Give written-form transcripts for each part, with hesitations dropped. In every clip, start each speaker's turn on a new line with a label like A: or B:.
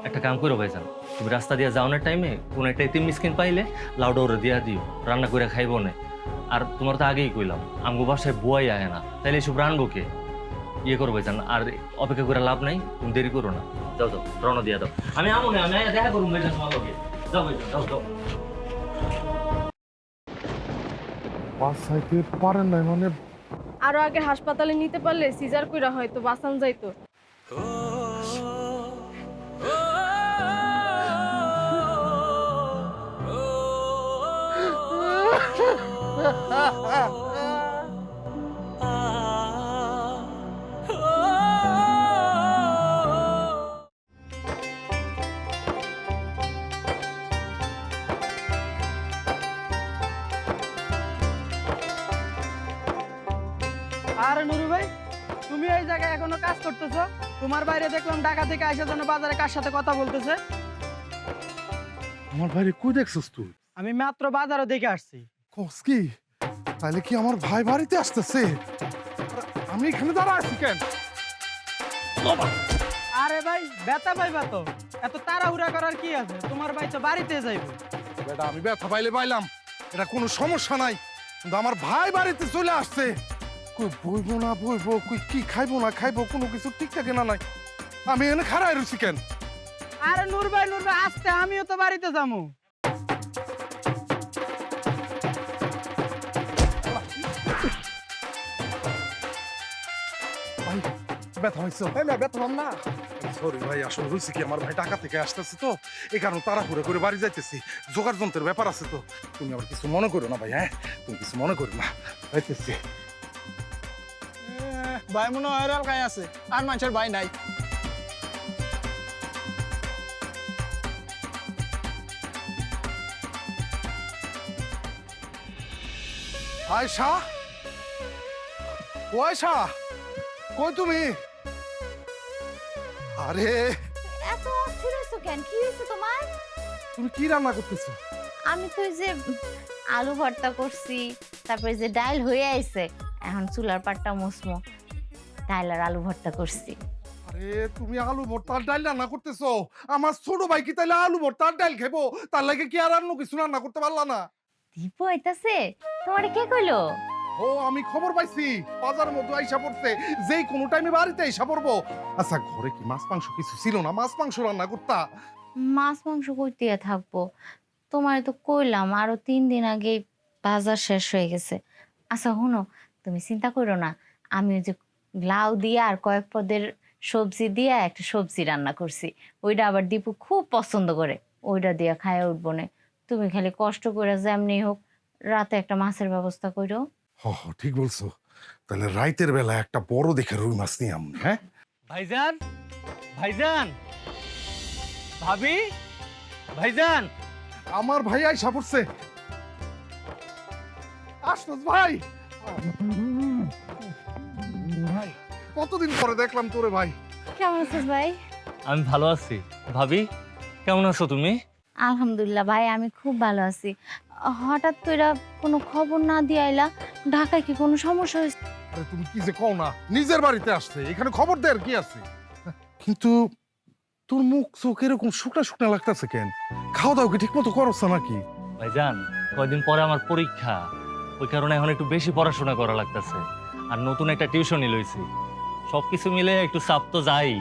A: একটা কাম করো ভাইজান, তুমি রাস্তা দিয়ে যাওয়ানোর টাইমে কোনো একটা ইতিম মিসকিন পাইলে লাউ ডৌরে দিয়া দিও, রান্না করে খাইবো না। আর তোমার তো আগেই কইলাম আমগো বাসায় বুয়াই আহে না, তাইলে এসব রানবো কে? ইয়ে করো ভাইজান, আর অপেক্ষা করে লাভ নাই, তুমি দেরি করো না। যাও যাও, রওনা দিয়া দাও। আমি আমো না, আমি দেখা করুন ভাইজান তোমার লগে। যাও ভাইজান, যাও যাও।
B: বাঁচাইতে পারেন নাই মানে?
C: আরো আগে হাসপাতালে নিতে পারলে সিজার কইরা হয়তো বাঁচান যাইতো।
D: আরে নুরু ভাই, তুমি এই জায়গায় এখনো কাজ করতেছো? তোমার বাইরে দেখলাম ঢাকা থেকে আইসা যেন বাজারে কার সাথে কথা বলতেছে।
B: আমার ভাইরে কই দেখছিস তুই?
D: আমি মাত্র বাজারও দেখে আসছি।
B: কস কি? তাহলে কি আমার ভাই বাড়িতে আসতেছে? আমি এখানে দাঁড়া আছি কেন?
D: আরে ভাই, ব্যথা পাইবা তো, এত তাড়াহুড়া করার কি আছে? তোমার ভাই তো বাড়িতে যাইবে।
B: বেটা আমি ব্যথা পাইলে পাইলাম, এটা কোনো সমস্যা নাই, কিন্তু আমার ভাই বাড়িতে চলে আসছে। কই বইবো না বইবো, কই কি খাইবো না খাইবো, কোনো কিছু ঠিক থাকে না নাই। আমি এখানে খাড়াই রয়েছি কেন?
D: আরে নূর ভাই আসতে, আমিও তো বাড়িতে যাবো।
B: ভাই ব্যথা হয়েছে? ব্যথা হন না। সরি ভাই, আসলে হয়েছে কি, আমার ভাই ঢাকা থেকে আসতেছে তো, এই কারণে তাড়াহুড়ো করে বাড়ি যাইতেছি, জোগাড় যন্ত্রের ব্যাপার আছে তো। তুমি আবার কিছু মনে করো না ভাই, হ্যাঁ তুমি কিছু মনে করো না, যাইতেছি।
D: ভাই মনে হয় এলাকায় আছে, আর মানুষের ভাই নাই।
B: আয়শা, ও আয়শা, কই তুমি? আরে
E: এত অস্থির হইছো কেন? কি হয়েছে তোমার?
B: তুমি কি রান্না করতেছো?
E: আমি তো এই যে আলু ভর্তা করছি, তারপরে যে ডাল হয়ে আইছে, এখন চুলার পাটটা মুসমো, ডাল আর আলু ভর্তা করছি।
B: আরে তুমি আলু ভর্তার ডাল রান্না করতেছো? আমার ছোট ভাই কি তাইলে আলু ভর্তার ডাল খাবো? তার লাগে কি আর অন্য কিছু রান্না করতে পারলা না?
E: দীপ হইতাছে? তোমারে কে কইলো?
B: ও আমি খবর পাইছি, বাজার মধ্যে আইসা পড়ছে, যেই কোনো টাইমে বাড়িতে আইসা পড়বো। আচ্ছা ঘরে কি মাছ মাংস কিছু ছিল না? মাছ মাংস রান্না করতা?
E: মাছ মাংস কইতে থাকবো? তোমারে তো কইলাম আরো 3 দিন আগে বাজার শেষ হয়ে গেছে। আচ্ছা হুনো, তুমি চিন্তা করো না, আমি ওই যে লাউ দিয়ে আর কয়েক পদের সবজি দিয়ে একটা সবজি রান্না করছি, ওইটা আবার দীপু খুব পছন্দ করে, ওইটা দিয়ে খায় উঠবো না। তুমি খালি কষ্ট করে যেমনি হোক রাতে একটা মাছের ব্যবস্থা করো।
B: ঠিক বলছো, তাহলে রাইতের বেলা একটা বড় দেখে রুই মাছ নিয়ে আমি, হ্যাঁ?
D: ভাইজান, ভাইজান, ভাবি, ভাইজান।
B: আমার ভাই আইসা পড়ছে। আশরাফ ভাই, ভাই কতদিন পরে দেখলাম তোরে ভাই।
E: কেমন আছিস ভাই?
A: আমি ভালো আছি। ভাবি কেমন আছো তুমি?
E: আলহামদুলিল্লাহ ভাই, আমি খুব ভালো আছি। হঠাৎ তোরা কোনো খবর না দিয়ে আইলা, ঢাকায় কি কোনো সমস্যা হয়েছে?
B: আরে তুমি কি যে কও না, নিজের বাড়িতে আসছে, এখানে খবর দেওয়ার কি আছে? কিন্তু তোর মুখ চোখ এরকম শুকনা শুকনা লাগতেছে কেন? খাওয়া দাওয়া কি ঠিক মতো করছ নাকি?
A: ভাইজান কয়দিন পরে আমার পরীক্ষা, ওই কারণে এখন একটু বেশি পড়াশোনা করা লাগতেছে, আর নতুন একটা টিউশনই লইছি। সবকিছু মিলে একটু চাপ তো যাই।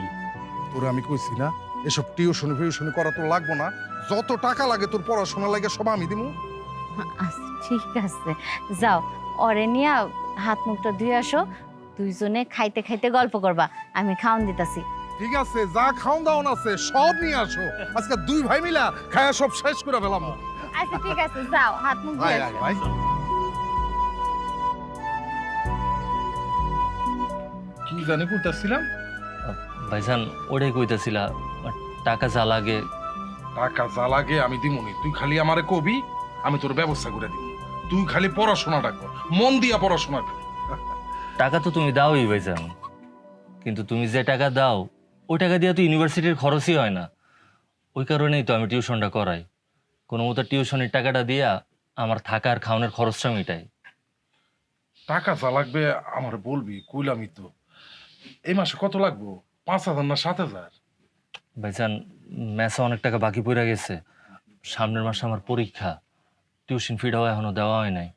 B: তোরে আমি কইছি না, এসব টিউশনি ফিউশনি করা তোর লাগবো না, যত টাকা লাগে তোর পড়াশোনা লাগে সব আমি দিমু।
E: আচ্ছা ঠিক আছে, যাও অরে নিয়া হাত মুখটা ধুয়ে আসো, দুইজনে খাইতে খাইতে গল্প করবা, আমি খাওন দিতাছি।
B: ঠিক আছে, যা খাওন দাওন আছে সব নিয়ে আসো, আজকে দুই ভাই মিলা খায়া সব শেষ করে ফেলাম।
E: আচ্ছা ঠিক আছে, যাও হাত মুখ ধুয়ে আসো।
B: ভাই কি জানি করতেছিলাম?
A: ভাইজান ওটাই কইতাছিলা, টাকা যা লাগে।
B: টাকা যা লাগে আমি দিমুনি, তুই খালি আমারে কবি, আমি তোর ব্যবস্থা করে দিব। তুই খালি পড়াশোনাটা কর, মন দিয়া পড়াশোনা কর।
A: টাকা তো তুমি দাওই ভাইজান, কিন্তু তুমি যে টাকা দাও ওই টাকা দিয়ে তো ইউনিভার্সিটির খরচই হয় না। ওই কারণেই তো আমি টিউশনটা করাই, কোনো মতো টিউশনের টাকাটা দিয়া আমার থাকা আর খাওয়ানোর খরচটা মিটাই।
B: টাকা যা লাগবে আমার বলবি, কইলামই তো। এই মাসে কত লাগবো? 5,000 না 7,000?
A: ভাইজান ম্যাচে অনেক টাকা বাকি পড়ে গেছে। সামনের মাসে আমার পরীক্ষা, টিউশন ফিটাও এখনো দেওয়া হয় নাই।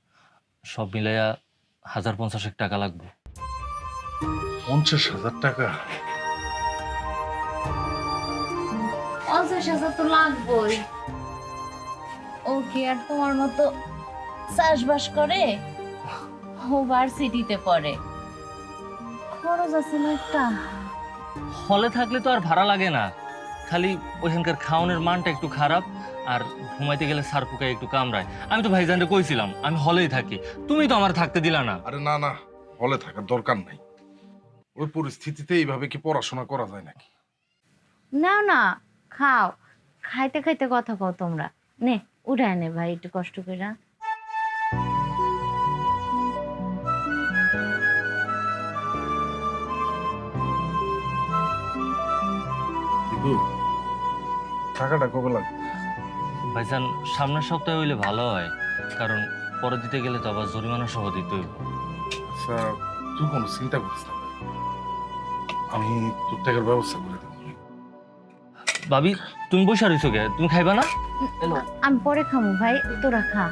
A: সব মিলাইয়া 1050 টাকা লাগবে।
B: 50,000 টাকা?
E: 50,000 তো লাগবেই। ও কি আর তোমার মতো চাষবাস করে? ও ভার্সিটিতে পড়ে, খরচ আছে না একটা।
A: হলে থাকলে তো আর ভাড়া লাগে না, খালি ওইখানকার খাওয়ানোর মানটা একটু খারাপ, আর ঘুমাইতে গেলে সার পোকায় একটু কামড়ায়। আমি তো ভাইজানরে কইছিলাম আমি হলেই থাকি, তুমি তো আমার থাকতে দিলা না।
B: আরে না না, হলে থাকার দরকার নাই। ওই পরিস্থিতিতে এইভাবে কি পড়াশোনা করা যায় নাকি?
E: নাও না, খাও, খাইতে খাইতে কথা কও তোমরা। নে উঠায় নে ভাই একটু কষ্ট করে।
B: দিবু, টাকাটা কবে লাগবে?
A: ভাইজান সামনের সপ্তাহে হইলে ভালো হয়, কারণ পরে দিতে গেলে তো আবার জরিমানা সহ দিতে হইব।
B: আচ্ছা, তুই কোনো চিন্তা করিস না ভাই। আমি তোর টাকার ব্যবস্থা করে দেবো।
A: ভাবি তুমি বসে রইছো কে? তুমি খাইবা না?
E: আমি পরে খামু ভাই, তোরা খা।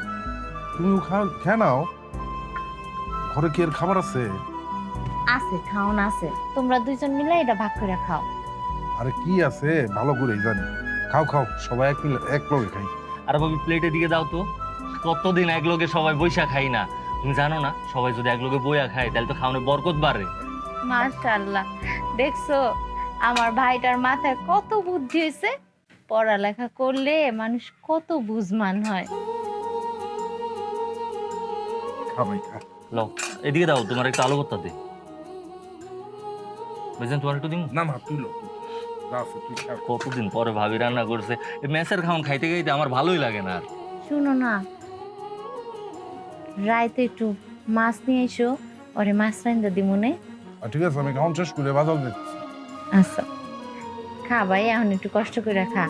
B: তুমিও খেয়ে নাও, ঘরে কি আর খাবার আছে?
E: আছে, খাওন আছে, তোমরা দুইজন মিলে এটা ভাগ করে খাও।
B: আরে কি আছে ভালো করেই জানি। খাও খাও, সবাই এক লগে খাই।
A: আর ভাবি প্লেটের দিকে দাও তো। কতদিন এক লগে সবাই বইসা খাই না, তুমি জানো না সবাই যদি এক লগে বইয়া খায় তাহলে তো খাওয়ানোর বরকত বাড়ে।
E: মাশাআল্লাহ, দেখছো আমার ভাইটার মাথায় কত বুদ্ধি হয়েছে। পড়ালেখা করলে মানুষ কত বুঝমান হয়।
B: খা ভাই খা।
A: লও এদিকে দাও, তোমার একটু আলু ভর্তা দে। বুঝলেন তোমার একটু দিন।
B: না না, তুই লো, যা আছে তুই খা।
A: কতদিন পরে ভাবি রান্না করছে, এই মেসের খাওয়ান খাইতে খাইতে আমার ভালোই লাগে না আর।
E: শুনো না, রাইতে একটু মাছ নিয়ে এসো, ওরে মাছ রান্দা দিমুনে।
B: ঠিক আছে, আমি খাওয়ান শেষ করে বাজার দিচ্ছি।
E: আচ্ছা খা ভাই, এখন একটু কষ্ট করে খা।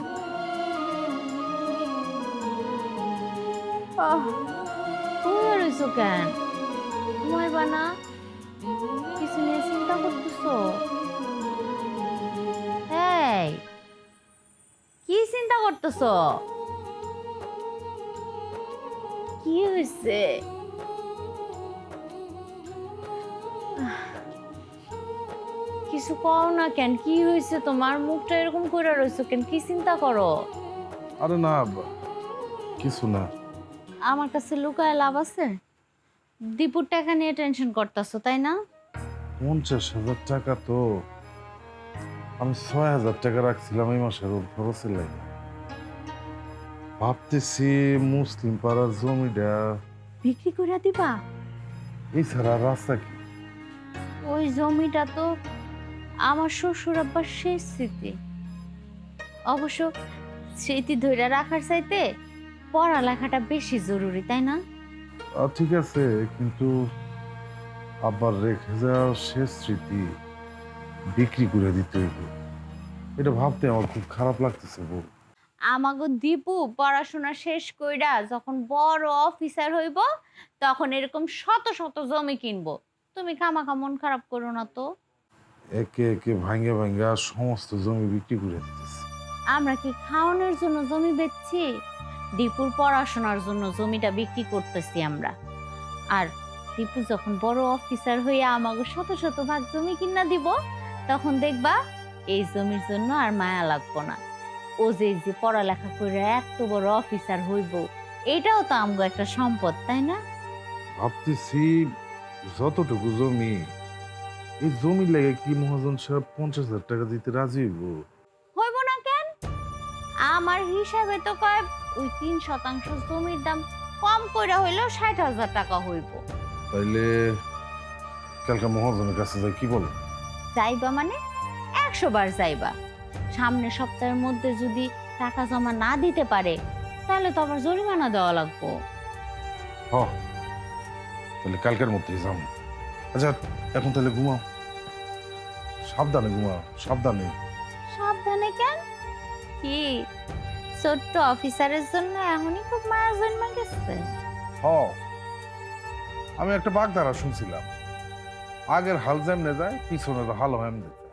E: রইছো কেন? ঘুমাইবা না? কিছু নিয়ে চিন্তা করতেছো? এই কি চিন্তা করতেছো? কি হয়েছে? কিছু কও না কেন? কি হয়েছে তোমার? মুখটা এরকম করে রইছো কেন? কি চিন্তা করো?
B: আরে না, কিছু না।
E: আমার কাছে লুকায় লাভ আছে? দীপুর টাকা নিয়ে টেনশন করতেছো তাই না?
B: 50,000 টাকা তো আমি 6,000 টাকা রাখছিলাম এই মাসের ওর খরচের লাগে। ভাবতেছি মুসলিম পাড়ার জমিটা
E: বিক্রি করে দিবা?
B: এছাড়া আর রাস্তা কি?
E: ওই জমিটা তো আমার শ্বশুর আব্বার শেষ স্মৃতি। অবশ্য স্মৃতি ধরে রাখার চাইতে পড়ালেখাটা বেশি জরুরি তাই না?
B: ঠিক আছে, কিন্তু আবার রেখে যাওয়া শেষ স্মৃতি বিক্রি করে দিতে হইব। এটা ভাবতে আমার খুব খারাপ লাগতেছে বউ।
E: আমাগো দীপু পড়াশোনা শেষ কইরা যখন বড় অফিসার হইব তখন এরকম শত শত জমি কিনবো। তুমি খামাখা মন খারাপ করো না তো।
B: একে একে ভাঙ্গে ভাঙ্গা সমস্ত জমি বিক্রি করে দিতেছে।
E: আমরা কি খাওয়ানোর জন্য জমি বেচছি? দীপুর পড়াশোনার জন্য জমিটা বিক্রি করতেছি আমরা। আর দীপু যখন বড় অফিসার হইয়া আমাকে শত শত ভাগ জমি কিনা দিব, তখন দেখবা এই জমির জন্য আর মায়া লাগবো না। ও যে যে পড়ালেখা করে এত বড় অফিসার হইব, এটাও তো আমগো একটা সম্পদ তাই না?
B: ভাবতেছি যতটুকু জমি, এই জমি লেগে কি মহাজন সাহেব 50,000 টাকা দিতে রাজি হইব?
E: হইব না কেন? আমার হিসাবে তো কয় ওই 3% জমির দাম কম কইরা হইলেও 60,000 টাকা হইব।
B: তাইলে কালকে মহাজনের কাছে যাই, কি বলে?
E: যাইবা মানে 100 বার যাইবা। সামনের সপ্তাহের মধ্যে যদি টাকা জমা না দিতে পারে তাহলে তো আবার জরিমানা দেওয়া লাগবো।
B: হ, তাহলে কালকের মধ্যেই যাবো। আচ্ছা এখন তাহলে ঘুমাও, সাবধানে ঘুমাও, সাবধানে।
E: সাবধানে কেন? কি ছোট্ট অফিসারের জন্য এখনই খুব মায়া জন্মা গেছে?
B: হ, আমি একটা বাগধারা শুনছিলাম, আগের হাল যেমনে যায় পিছনের হাল এমনি যায়।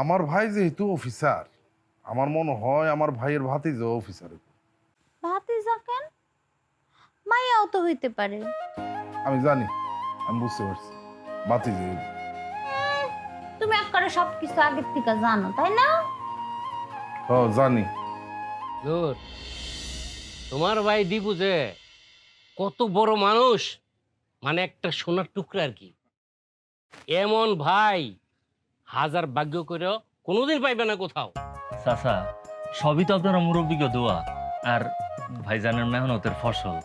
B: আমার ভাই যেহেতু অফিসার, আমার মনে হয় আমার ভাইয়ের ভাতিজা অফিসার।
E: ভাতিজা কেন? মাইয়াও তো হইতে পারে।
B: আমি জানি, আমি বুঝতে পারছি ভাতিজা।
E: তুমি একবারে সবকিছু আগের থেকে জানো, তাই না?
B: জানি।
F: নূর, তোমার ভাই দীপু যে কত বড় মানুষ, মানে একটা সোনার টুকরা আর কি। এমন ভাই হাজার ভাগ্য করেও কোনোদিন পাইবে না কোথাও।
A: চাচা, সবই তো আপনারা মুরব্বীকে দোয়া আর ভাইজানের মেহনতের ফসল।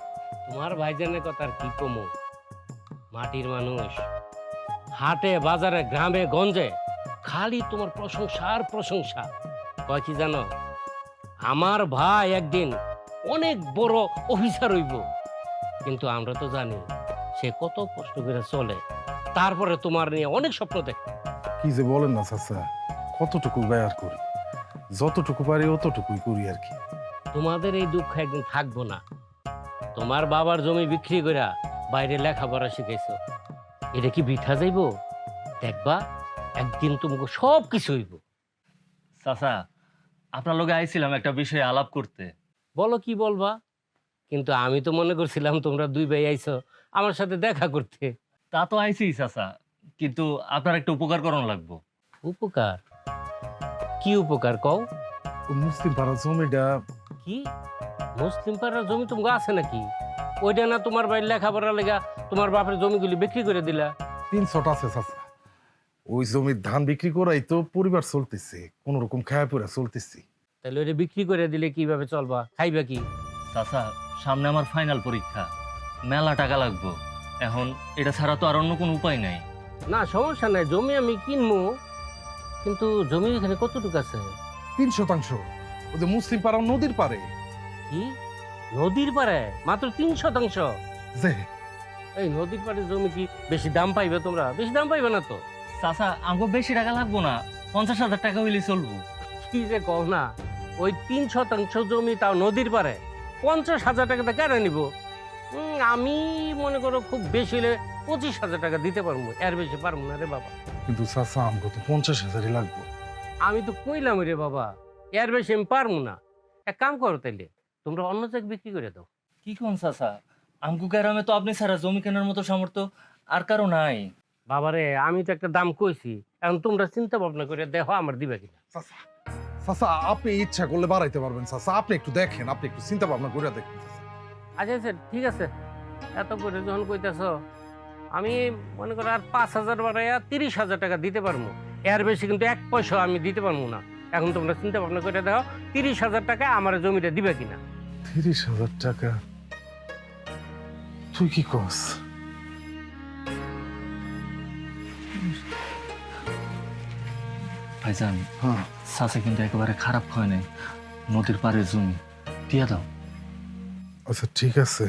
F: তোমার ভাইজানের কথা আর কি কমো, মাটির মানুষ। হাটে বাজারে গ্রামে গঞ্জে খালি তোমার প্রশংসা আর প্রশংসা। কয় কি জানো, আমার ভাই একদিন অনেক বড় অফিসার হইব। কিন্তু আমরা তো জানি সে কত কষ্ট করে চলে, তারপরে তোমার নিয়ে অনেক স্বপ্ন দেখে।
B: কি যে বলেন না চাচা, কতটুকু ব্যয় করি, যতটুকু পারি অতটুকুই করি আর কি।
F: তোমাদের এই দুঃখ একদিন থাকবো না। তোমার বাবার জমি বিক্রি করে বাইরে লেখাপড়া শিখাইছো, এটা কি বৃথা যাইব? দেখবা একদিন তোমাকে সব কিছু হইব।
A: চাচা, আপনার লগে আইছিলাম একটা বিষয়ে আলাপ করতে।
F: বলো কি বলবা, কিন্তু আমি তো মনে করছিলাম তোমরা দুই ভাই আইছো আমার সাথে দেখা করতে।
A: তা তো আইছি চাচা, কিন্তু আপনার একটা উপকার করানো লাগবো।
F: উপকার? কি উপকার কও?
B: মুসলিম পাড়া জমিটা
F: কি মুসলিম পাড়ার জমি তোমাকে আছে নাকি? ওইটা না তোমার ভাই লেখাপড়া লেগা তোমার বাপের জমিগুলি বিক্রি করে দিলা?
B: 300 আছে চাচা। ওই জমির ধান বিক্রি করাই তো পরিবার চলতেছে, কোন রকম খায়া পড়া চলতেছি।
F: তাহলে ওইটা বিক্রি করে দিলে কিভাবে চলবা, খাইবা কি?
A: চাচা, সামনে আমার ফাইনাল পরীক্ষা, মেলা টাকা লাগবো। এখন এটা ছাড়া তো আর অন্য কোনো উপায় নাই।
F: না সমস্যা নাই, জমি আমি কিনবো, কিন্তু জমি এখানে কতটুকু আছে?
B: 300। ওই যে মুসলিম পাড়া নদীর পারে।
F: কি নদীর পাড়ে মাত্র 300?
B: যে
F: এই নদীর পাড়ে জমি কি বেশি দাম পাইবে তোমরা? বেশি দাম পাইবে না তো।
A: চাচা, আমাকে বেশি টাকা লাগবো না, 50,000 টাকা হইলে চলবো।
F: কি যে কও না, ওই 300 জমি তাও নদীর পাড়ে 50,000 টাকাটা কেন নিব? আমি মনে করো খুব বেশি হলে 25,000 টাকা দিতে পারবো, এর বেশি পারবো না রে বাবা।
B: কিন্তু চাচা আমাকে তো 50,000-ই লাগবে।
F: আমি তো কইলাম রে বাবা, এর বেশি আমি পারবো না। এক কাম করো তাইলে, তোমরা অন্য জায়গায় বিক্রি করে দাও।
A: কি কোন চাচা, আমগো গ্রামে তো আপনি ছাড়া জমি কেনার মতো সামর্থ্য আর কারো নাই।
F: বাবারে, আমি তো একটা দাম কইছি, এখন তোমরা চিন্তা ভাবনা করে দেখো আমার দিবে কিনা।
B: চাচা চাচা, আপনি ইচ্ছা করলে বাড়াইতে পারবেন চাচা, আপনি একটু দেখেন, আপনি একটু চিন্তা ভাবনা করে দেখেন চাচা।
F: আচ্ছা আচ্ছা ঠিক আছে, এত করে যখন কইতেছ, আমি মনে করো আর 5,000 বাড়াইয়া 30,000 টাকা দিতে পারবো। এর বেশি কিন্তু 1 পয়সা আমি দিতে পারবো না। এখন তোমরা চিন্তা ভাবনা করে দেখো 30,000 টাকা আমার জমিটা দিবে কিনা।
B: 30,000 টাকা? তুই কি কস?
A: ভাইজান,
B: হ্যাঁ
A: চাচা কিন্তু একেবারে খারাপ হয় নাই, নদীর পাড়ে জমি দিয়া দাও।
B: আচ্ছা ঠিক আছে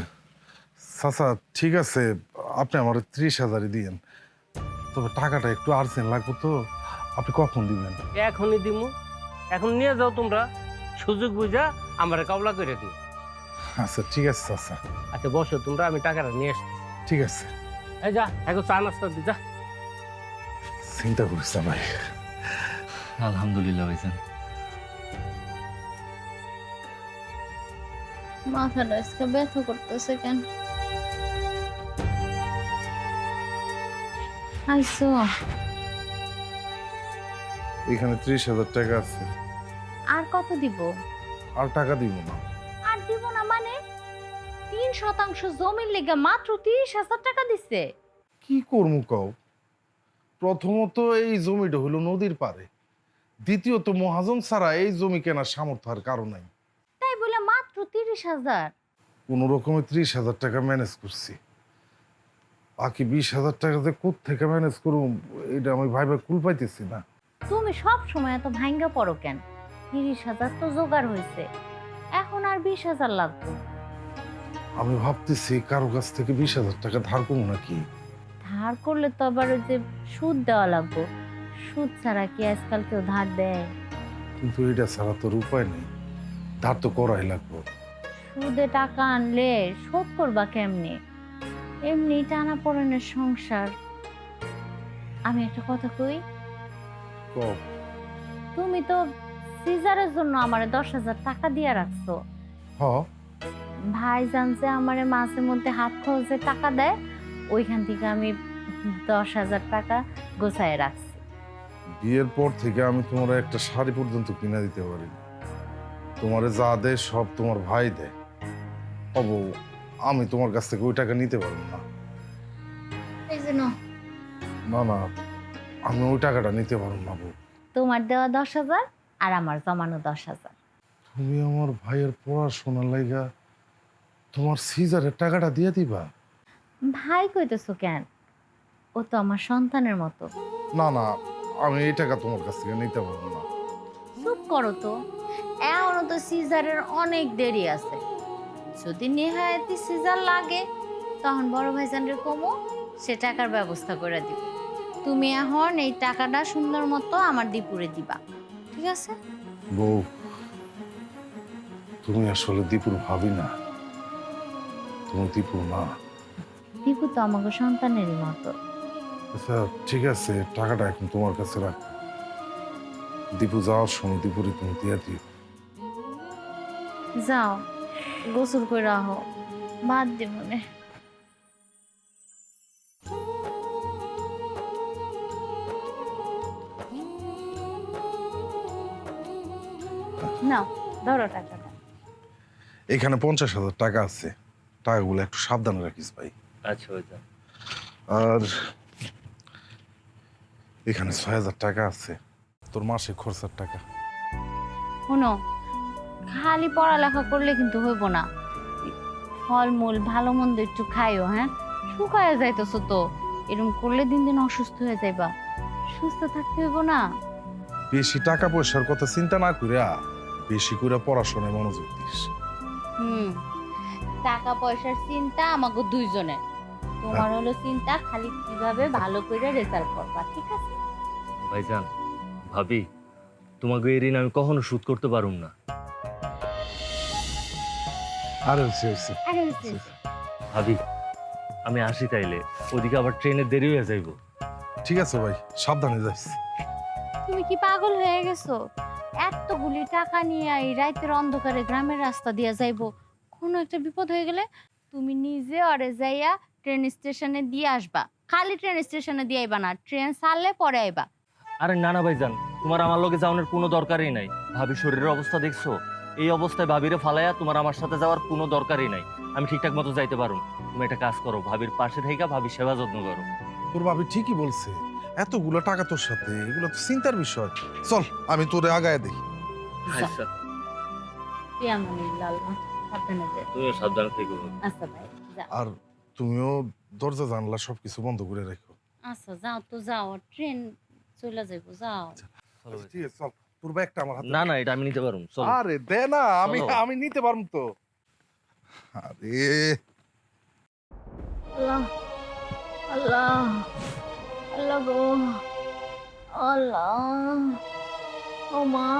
B: চাচা, ঠিক আছে, আপনি আমার 30,000-ই দিয়েন। তবে টাকাটা একটু আর্জেন্ট লাগবে তো, আপনি কখন দিবেন?
F: এখনই দিমু, এখন নিয়ে যাও তোমরা, সুযোগ বুঝা আমার কাবলা করে দিও।
B: আচ্ছা ঠিক আছে চাচা।
F: আচ্ছা বসো তোমরা, আমি টাকাটা নিয়ে আসছি।
B: ঠিক আছে,
F: এই যা এখন চা নাস্তা দি যা।
B: চিন্তা করিস না ভাই।
A: আলহামদুলিল্লাহ ভাইজান।
E: মাথাটা আজকে ব্যথা করতেছে কেন? আইসো,
B: এখানে 30,000 টাকা আছে।
E: আর কত দিব?
B: আর টাকা দিব না।
E: আর দিব না মানে? 3% জমির লেগে মাত্র 30,000 টাকা দিছে।
B: কি করবো কও? প্রথমত এই জমিটা হলো নদীর পারে, দ্বিতীয়ত মহাজন ছাড়া এই জমি কেনার সামর্থ্য আর কারো নাই।
E: তাই বলে মাত্র 30,000?
B: কোন রকমে 30,000 টাকা ম্যানেজ করছি, বাকি 20,000 টাকাতে কোত্থেকে ম্যানেজ করুম এটা আমি ভাইবা কুল পাইতেছি না।
E: তুমি সব সময় এত ভাঙ্গা পড়ো কেন? 30,000 তো জোগাড় হয়েছে, এখন আর 20,000 লাগবে।
B: আমি ভাবতেছি কারো কাছ থেকে 20,000 টাকা ধার করবো নাকি।
E: ধার করলে তো আবার ওই যে সুদ দেওয়া লাগবে, সুদ ছাড়া কি আজকাল কেউ ধার দেয়?
B: কিন্তু এটা ছাড়া তোর উপায় নেই, ধার তো করাই লাগবে।
E: সুদে টাকা আনলে শোধ করবা কেমনে? এমনি টানা পড়েনের সংসার। আমি একটা কথা কই,
B: কও।
E: তুমি তো সিজারের জন্য আমারে 10,000 টাকা দিয়ে রাখছো।
B: হ
E: ভাইজান যে আমারে মাঝে মধ্যে হাত খরচে টাকা দেয়, ওইখান থেকে আমি 10,000 টাকা গোছায় রাখছি।
B: বিয়ের পর থেকে আমি তোমার একটা শাড়ি পর্যন্ত কিনে দিতে পারি না। তোমারে যা দেয় সব তোমার ভাই দেয়। বউ, আমি তোমার কাছ থেকে ওই টাকা নিতে পারবো না।
E: এই জন্য
B: না না, আমি ওই টাকাটা নিতে পারবো না বউ।
E: তোমার দেওয়া 10,000 আর আমার জমানো 10,000।
B: তুমি আমার ভাইয়ের পড়াশোনার লাইগা তোমার সিজারের টাকাটা দিয়ে দিবা?
E: ভাই কইতেছো কেন? ও তো আমার সন্তানের মতো।
B: না না, আমি এই টাকা তোমার কাছ থেকে নিতে পারবো না।
E: চুপ করো তো, এখনো তো সিজারের অনেক দেরি আছে। যদি নেহায়েতি সিজার লাগে তখন বড় ভাইজানের কমো, সে টাকার ব্যবস্থা করে দিব। তুমি এখন এই টাকাটা সুন্দর মতো আমার দীপুরে দিবা, ঠিক আছে?
B: বউ, তুমি আসলে দীপুর ভাবি না, তুমি দীপুর মা।
E: দীপু তো আমাকে সন্তানেরই মতো।
B: আচ্ছা ঠিক আছে, টাকাটা এখন তোমার কাছে রাখ। দীপু যাওয়ার সময় দীপুরে তুমি দিয়ে দিও।
E: যাও গোসল করে রাখো, বাদ দে মনে। নাও ধরো টাকাটা।
B: এখানে 50,000 টাকা আছে, টাকাগুলো একটু সাবধানে রাখিস ভাই।
A: আচ্ছা ভাইজান।
B: আর এখানে 6,000 টাকা আছে, তোর মাসিক খরচার টাকা।
E: শোনো, খালি পড়ালেখা করলে কিন্তু হইব না। ফলমূল ভালো মন্দ একটু খাইও, হ্যাঁ? শুকায় যাইতেছো তো, এরকম করলে দিন দিন অসুস্থ হয়ে যাইবা। সুস্থ থাকতে হইব না?
B: বেশি টাকা পয়সার কথা চিন্তা না কইরা বেশি করে পড়াশোনায় মনোযোগ দিস।
E: টাকা পয়সার চিন্তা আমাকে দুইজনের। তোমার হলো চিন্তা খালি কিভাবে ভালো করে রেজাল্ট করবা, ঠিক আছে?
A: ভাইজান, ভাবি, তোমাকে এই ঋণ আমি কখনো শোধ করতে পারুম না।
B: আরে
A: ভাবি, আমি আসি তাইলে, ওদিকে আবার ট্রেনের দেরি হয়ে যাইব।
B: ঠিক আছে ভাই, সাবধানে যাইস।
E: তুমি কি পাগল হয়ে গেছো? এতগুলি টাকা নিয়ে এই রাতের অন্ধকারে গ্রামের রাস্তা দিয়ে যাইবো, কোনো একটা বিপদ হয়ে গেলে তুমি নিজে অরে যাইয়া ট্রেন স্টেশনে দিয়ে আসবা। খালি ট্রেন স্টেশনে দিয়ে আইবা না, ট্রেন ছাড়লে পরে আইবা।
A: আরে না না ভাইজান, তোমার আমার লগে যাওয়ার কোনো দরকারই নাই। ভাবি শরীরের অবস্থা দেখছো? এই অবস্থায় ভাবিরে ফালাইয়া তোমার আমার সাথে যাওয়ার কোনো দরকারই নাই। আমি ঠিকঠাক মতো যাইতে পারো। তুমি একটা কাজ করো, ভাবির পাশে থেকে ভাবির সেবা যত্ন করো।
B: তোর ভাবি ঠিকই বলছে, এতগুলো টাকা তোর সাথে, এগুলো তো চিন্তার বিষয়। চল আমি তোরে আগায় দিই।
A: আচ্ছা, তুমিও সাবধানে থেকো।
E: আচ্ছা ভাই যাও।
B: আর তুমিও দরজা জানলা সবকিছু বন্ধ করে রাখো।
E: আচ্ছা যাও তো, যাও, ট্রেন চলে যাইবো, যাও।
A: চলো ভাই।
B: ঠিক আছে, চল। তোর ব্যাগটা আমার হাতে।
A: না না, এটা আমি নিতে পারবো। চলো।
B: আরে দে না, আমি
A: চলো।
B: আমি নিতে পারবো তো। আরে
E: আল্লাহ আল্লাহ আল্লাহ গো, আল্লাহ, ও মা,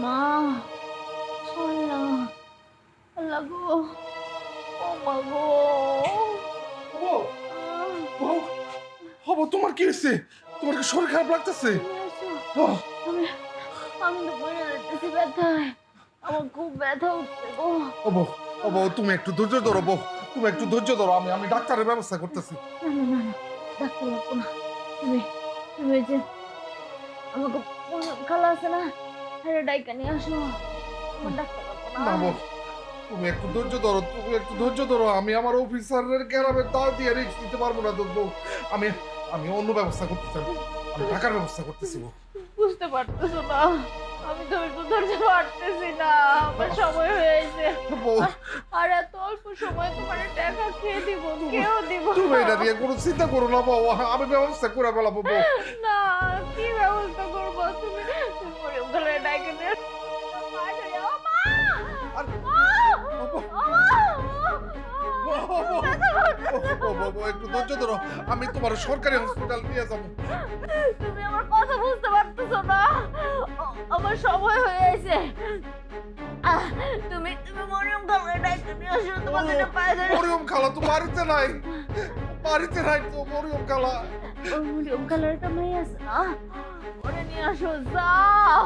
E: মা, আল্লাহ, আল্লাহ গো, ও মা গো।
B: বউ, বউ, হবো তোমার কি হয়েছে? তোমার কি শরীর খারাপ লাগতেছে?
E: আমি আমি তো মরে যাচ্ছি ব্যথায়, আমার খুব ব্যথা উঠছে গো।
B: ও বউ, ও বউ, তুমি একটু ধৈর্য ধরো বউ, তুমি একটু ধৈর্য ধরো, আমি ডাক্তারের ব্যবস্থা করতেছি।
E: না না না না, ডাক্তার লাগবো না। তুমি তুমি এই যে আমাকে খালা আছে না, হ্যাঁ ডাইকা নিয়ে আসো। আমার ডাক্তার লাগবো
B: না
E: না।
B: বউ, তুমি একটু ধৈর্য ধরো, তুমি একটু ধৈর্য ধরো। আমি আমার অফিসারের গ্যারামে দাও দিয়ে রিস্ক নিতে পারবো না তো বউ। আমি আমি অন্য ব্যবস্থা করতেছি, আমি টাকার ব্যবস্থা করতেছি বউ।
C: বুঝতে পারতেছো না, আমি তো একটু ধৈর্য পারতেছি না, আমার সময় হয়েছে।
B: বউ,
C: আর এত অল্প সময় তোমার টাকা খেয়ে দিব, কেউ দিব
B: তুমি এটা নিয়ে কোনো চিন্তা করো না বউ, আমি ব্যবস্থা করে ফেলাবো বউ।
C: না। কি ব্যবস্থা করবো? তুমি মরে গেলে ডাইকে নিয়ে
B: একটু ধৈর্য ধরো, আমি তোমার সরকারি হসপিটাল নিয়ে যাবো।
C: তুমি আমার কথা বুঝতে পারতেছো না, আমার সময় হয়ে গেছে। তুমি তুমি মরিয়ম খালা ডাইকে নিয়ে আসো, তোমাদের পায়ে ধরে।
B: মরিয়ম খালা তো বাড়িতে নাই, বাড়িতে নাই তো মরিয়ম খালা।
C: মরিয়ম খালার একটা মেয়ে আছে না, ওরে নিয়ে আসো, যাও।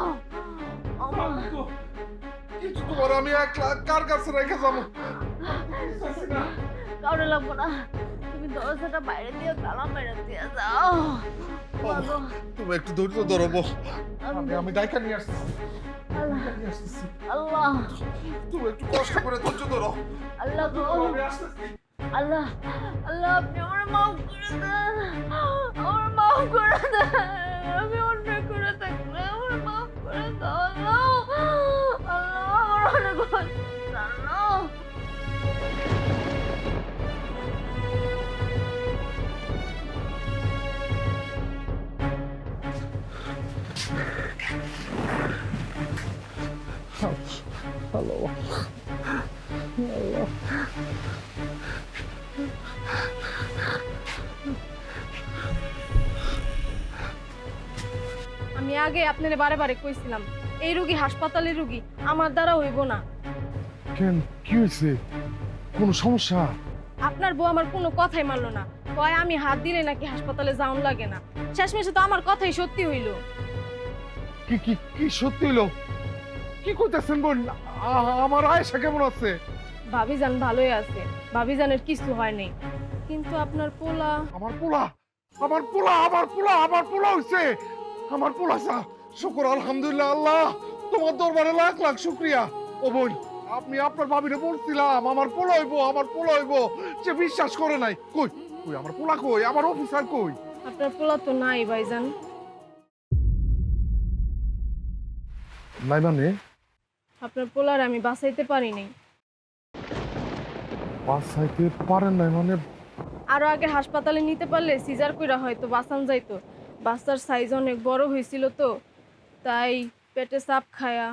B: কিছু তোমার আমি একলা কার কাছে রেখে যাবো?
C: কাউরে লাগবো না, তুমি দরজাটা বাইরে দিয়ে তালা মেরে দিয়ে যাও। বাবা,
B: তুমি একটু ধৈর্য ধরো বউ। আমি ডাইকা নিয়ে আসতেছি।
C: আল্লাহ
B: নিয়ে আসতেছি।
C: আল্লাহ
B: তুমি একটু কষ্ট করে ধৈর্য ধরো।
C: আল্লাহ গো,
B: আমি আসতেছি।
C: আল্লাহ আল্লাহ, আপনি আমার মাফ করে দেন, আমার মাফ করে দেন, আমি অন্যায় করে থাকলে আমার মাফ করে দাও। আল্লাহ আল্লাহ, আমার অনেক হচ্ছে আল্লাহ।
B: হ্যালো।
G: আমি আগে আপনারে বারে বারে কইছিলাম এই রুগী হাসপাতালের রুগী, আমার দ্বারা হইব না।
B: কেন কি হয়েছে? কোনো সমস্যা?
G: আপনার বউ আমার কোনো কথাই মানলো না, কয় আমি হাত দিলে নাকি হাসপাতালে যাওন লাগে না। শেষমেশে তো আমার কথাই সত্যি হইল।
B: কি কি কি সত্যি হলো? কি কইতেছেন বোন? আমার আয়েশা কেমন আছে?
G: ভাবিজান ভালোই আছে, ভাবিজানের কিছু হয় নাই, কিন্তু আপনার পোলা।
B: আমার পোলা, আমার পোলা, আমার পোলা, আমার পোলা হইছে, আমার পোলা সা। শুকর আলহামদুলিল্লাহ আল্লাহ, তোমার দরবারে লাখ লাখ শুকরিয়া। ও বোন, আপনি আপনার ভাবিরে বলছিলাম আমার পোলা হইব, আমার পোলা হইব, সে বিশ্বাস করে নাই। কই কই আমার পোলা, কই আমার অফিসার কই?
G: আপনার পোলা তো নাই ভাইজান।
B: নাই মানে?
G: আপনার পোলার আমি বাঁচাইতে পারি নাই।
B: বাঁচাইতে পারেন নাই মানে?
G: আরো আগে হাসপাতালে নিতে পারলে সিজার কইরা হয়তো বাঁচান যাইতো। বাচ্চার সাইজ অনেক বড় হয়েছিল তো, তাই পেটে চাপ খায়া।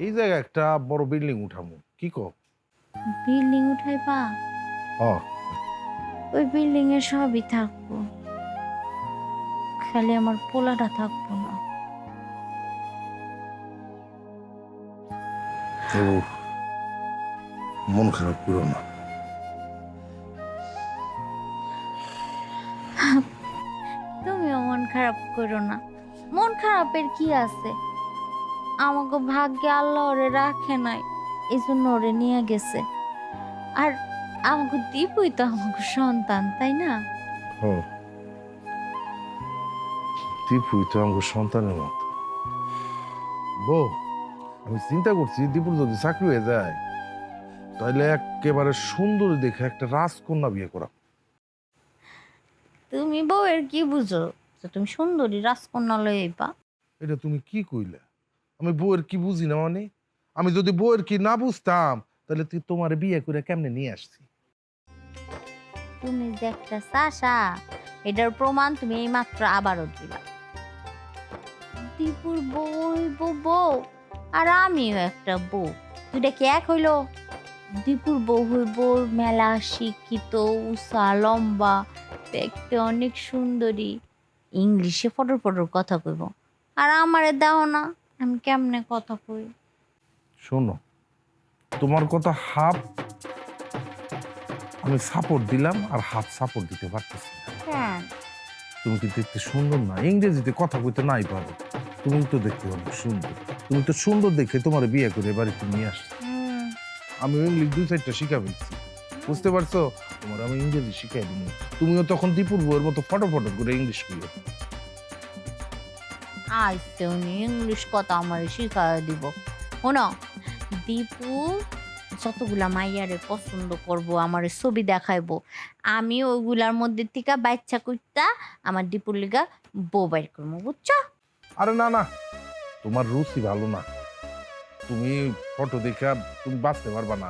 B: এই জায়গায় একটা বড় বিল্ডিং উঠামু, কি কো?
E: বিল্ডিং উঠাইবা? ওই বিল্ডিং এ সবই থাকবো, খালি আমার পোলাটা থাকবো না।
B: মন খারাপ করো না।
E: তুমিও মন খারাপ করো না, মন খারাপের কি আছে? আমাকে ভাগ্যে আল্লাহ ওরে রাখে নাই, এই জন্য ওরে নিয়ে গেছে। আর আমাকে দীপুই তো আমাকে সন্তান, তাই না?
B: দীপুই তো আমার সন্তানের মতো। বউ, আমি চিন্তা করছি দীপুর যদি চাকরি হয়ে যায় তাহলে একেবারে সুন্দর দেখে একটা রাজকন্যা বিয়ে করা।
E: তুমি বউয়ের কি বুঝো যে তুমি সুন্দরী রাজকন্যা লইবা?
B: এটা তুমি কি কইলে? আমি বউয়ের কি বুঝি না মানে? আমি যদি বউয়ের কি না বুঝতাম তাহলে তুই তোমার বিয়ে করে কেমনে নিয়ে আসছি?
E: তুমি যে একটা চাষা, এটার প্রমাণ তুমি এই মাত্র আবারও দিলা। দীপুর বউ আর আমিও একটা বউ, দুইটা কি এক হইলো? দীপুর বউ হইব মেলা শিক্ষিত, উষা, লম্বা, দেখতে অনেক সুন্দরী, ইংলিশে ফটর ফটর কথা কইব। আর আমারে দাও না, আমি কেমনে কথা কই?
B: শোনো, তোমার কথা হাফ আমি সাপোর্ট দিলাম আর হাফ সাপোর্ট দিতে পারতেছি না।
E: কেন?
B: তুমি কি দেখতে সুন্দর না? ইংরেজিতে কথা কইতে নাই পারো, তুমি তো দেখতে অনেক সুন্দর। তুমি তো সুন্দর দেখে তোমার বিয়ে করে বাড়িতে নিয়ে আসছো। আমি ইংলিশ 2-4টা শিখা ফেলছি, বুঝতে পারছো? তোমার আমি ইংরেজি শিখাই দিব, তুমিও তখন দীপুর বউয়ের মতো ফটো ফটো করে ইংলিশ কইও।
E: আইসে উনি ইংলিশ কথা আমার শিখাই দিব। শোনো, দীপু যতগুলা মাইয়ারে পছন্দ করব, আমার ছবি দেখাইবো, আমি ওইগুলার মধ্যে থেকে বাচ্চা কুইতা আমার দীপুর লিগা বউ বাইর করবো, বুঝছো?
B: আরে না না, তোমার রুচি ভালো না, তুমি ফটো দেখা তুমি বাঁচতে পারবা না।